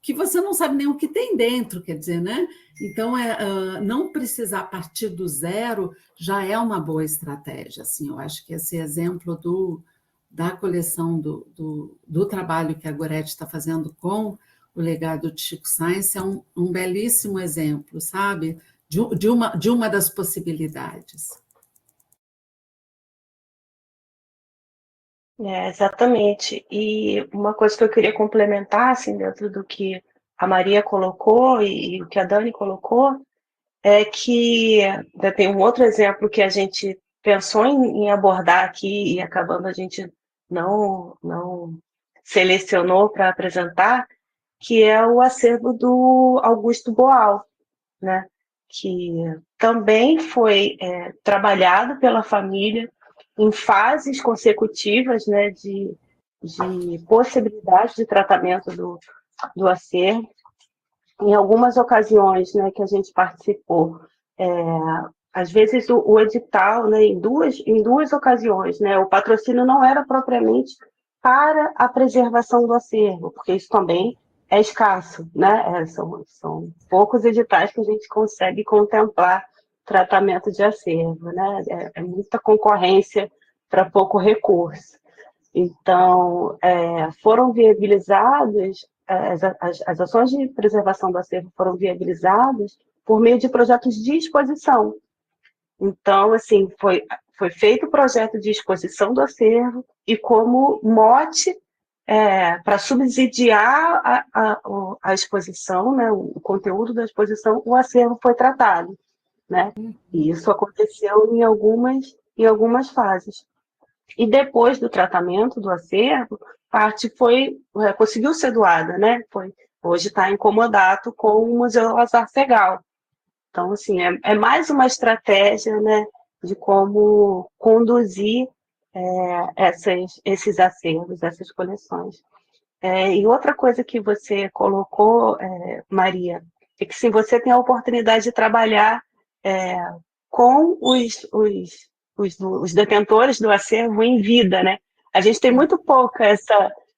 [SPEAKER 3] que você não sabe nem o que tem dentro, quer dizer, né? Então, não precisar partir do zero já é uma boa estratégia. Assim, eu acho que esse exemplo da coleção do trabalho que a Gorete está fazendo com o legado de Chico Science é um belíssimo exemplo, sabe? De uma das possibilidades.
[SPEAKER 4] Exatamente. E uma coisa que eu queria complementar, assim, dentro do que a Maria colocou e o que a Dani colocou, é que tem um outro exemplo que a gente pensou em abordar aqui e acabando a gente não selecionou para apresentar, que é o acervo do Augusto Boal, né? Que também foi trabalhado pela família em fases consecutivas, né, de possibilidade de tratamento do acervo. Em algumas ocasiões, né, que a gente participou, às vezes o edital, né, em duas ocasiões, né, o patrocínio não era propriamente para a preservação do acervo, porque isso também é escasso, né? São poucos editais que a gente consegue contemplar tratamento de acervo, né? É muita concorrência para pouco recurso. Então, foram viabilizadas, as ações de preservação do acervo foram viabilizadas por meio de projetos de exposição. Então, assim, foi feito o projeto de exposição do acervo e como mote para subsidiar a exposição, né, o conteúdo da exposição, o acervo foi tratado, né? E isso aconteceu em algumas fases. E depois do tratamento do acervo, parte conseguiu ser doada, né? Hoje está em comodato com o Museu Lazar Segal. Então, assim, é mais uma estratégia, né, de como conduzir esses acervos, essas coleções. E outra coisa que você colocou, Maria, é que se você tem a oportunidade de trabalhar com os detentores do acervo em vida, né? A gente tem muito pouca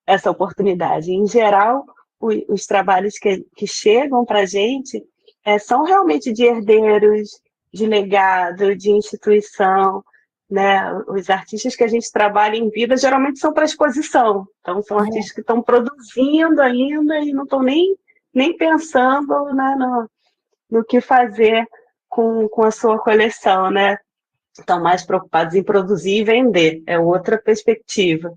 [SPEAKER 4] essa oportunidade. Em geral, os trabalhos que chegam para a gente são realmente de herdeiros, de legado, de instituição, né? Os artistas que a gente trabalha em vida geralmente são para exposição. Então, são artistas que estão produzindo ainda e não estão nem pensando, né, no que fazer com a sua coleção, né? Estão mais preocupados em produzir e vender, é outra perspectiva.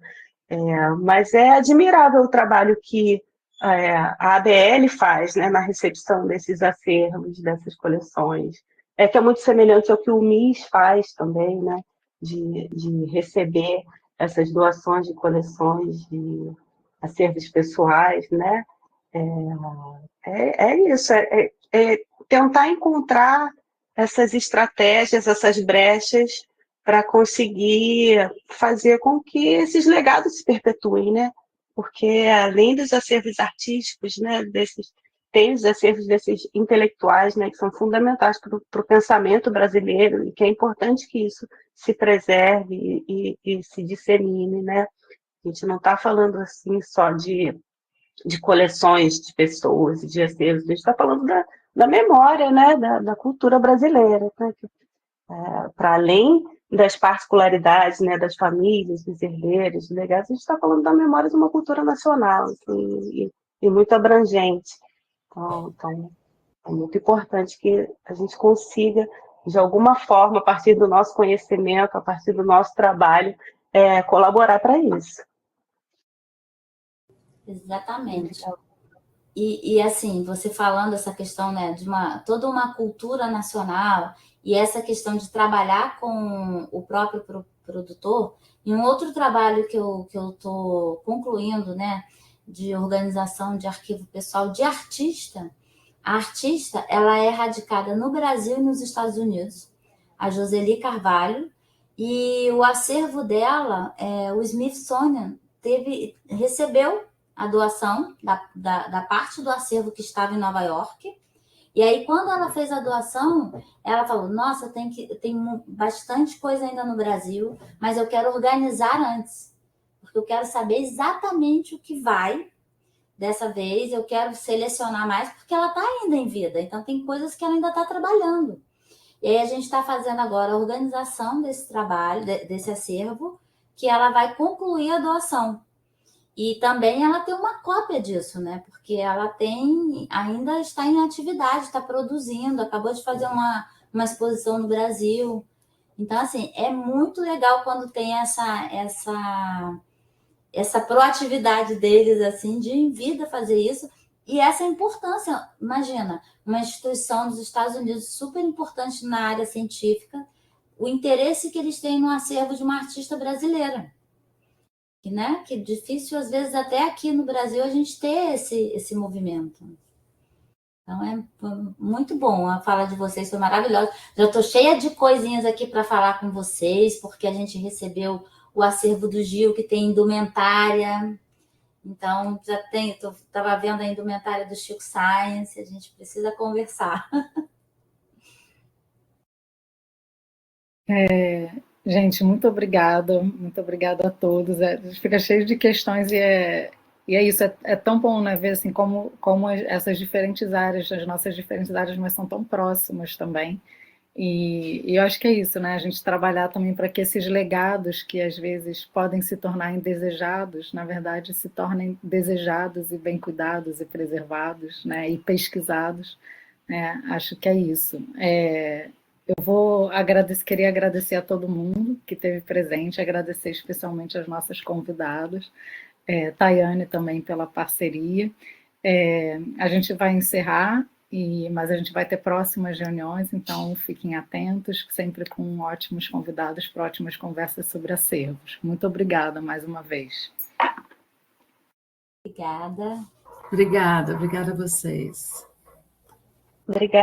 [SPEAKER 4] Mas é admirável o trabalho que a ABL faz, né, na recepção desses acervos, dessas coleções. Que é muito semelhante ao que o MIS faz também, né, de receber essas doações de coleções de acervos pessoais, né? Isso, tentar encontrar essas estratégias, essas brechas para conseguir fazer com que esses legados se perpetuem, né? Porque além dos acervos artísticos, né, tem os acervos desses intelectuais, né, que são fundamentais para o pensamento brasileiro e que é importante que isso se preserve e se dissemine, né? A gente não está falando assim só de coleções de pessoas e de acervos, a gente está falando da memória, né, da cultura brasileira, né, para além das particularidades, né, das famílias, dos herdeiros, dos legados, a gente está falando da memória de uma cultura nacional, assim, e muito abrangente. Então, é muito importante que a gente consiga, de alguma forma, a partir do nosso conhecimento, a partir do nosso trabalho, colaborar para isso.
[SPEAKER 2] Exatamente. E assim, você falando essa questão, né, de toda uma cultura nacional e essa questão de trabalhar com o próprio produtor, e um outro trabalho que eu estou concluindo, né, de organização de arquivo pessoal de artista. A artista, ela é radicada no Brasil e nos Estados Unidos, a Joseli Carvalho, e o acervo dela, o Smithsonian, recebeu a doação da parte do acervo que estava em Nova York. E aí, quando ela fez a doação, ela falou, nossa, tem bastante coisa ainda no Brasil, mas eu quero organizar antes, porque eu quero saber exatamente o que vai dessa vez, eu quero selecionar mais, porque ela está ainda em vida, então tem coisas que ela ainda está trabalhando. E aí a gente está fazendo agora a organização desse trabalho, desse acervo, que ela vai concluir a doação. E também ela tem uma cópia disso, né? Porque ela ainda está em atividade, está produzindo, acabou de fazer uma exposição no Brasil. Então, assim, é muito legal quando tem essa proatividade deles, assim, de em vida fazer isso. E essa importância, imagina, uma instituição dos Estados Unidos super importante na área científica, o interesse que eles têm no acervo de uma artista brasileira. Né? Que é difícil, às vezes, até aqui no Brasil, a gente ter esse movimento. Então, é muito bom. A fala de vocês foi maravilhosa. Já estou cheia de coisinhas aqui para falar com vocês, porque a gente recebeu o acervo do Gil, que tem indumentária. Então, estava vendo a indumentária do Chico Science, a gente precisa conversar.
[SPEAKER 1] Gente, muito obrigada a todos. A gente fica cheio de questões e é isso, é tão bom, né, ver assim, como essas diferentes áreas, as nossas diferentes áreas, mas são tão próximas também. E eu acho que é isso, né? A gente trabalhar também para que esses legados que às vezes podem se tornar indesejados, na verdade, se tornem desejados e bem cuidados e preservados, né? E pesquisados, né? Acho que é isso. Eu queria agradecer a todo mundo que esteve presente, agradecer especialmente as nossas convidadas, Tayane também pela parceria. A gente vai encerrar, mas a gente vai ter próximas reuniões, então fiquem atentos, sempre com ótimos convidados para ótimas conversas sobre acervos. Muito obrigada mais uma vez.
[SPEAKER 2] Obrigada.
[SPEAKER 3] Obrigada a vocês.
[SPEAKER 4] Obrigada.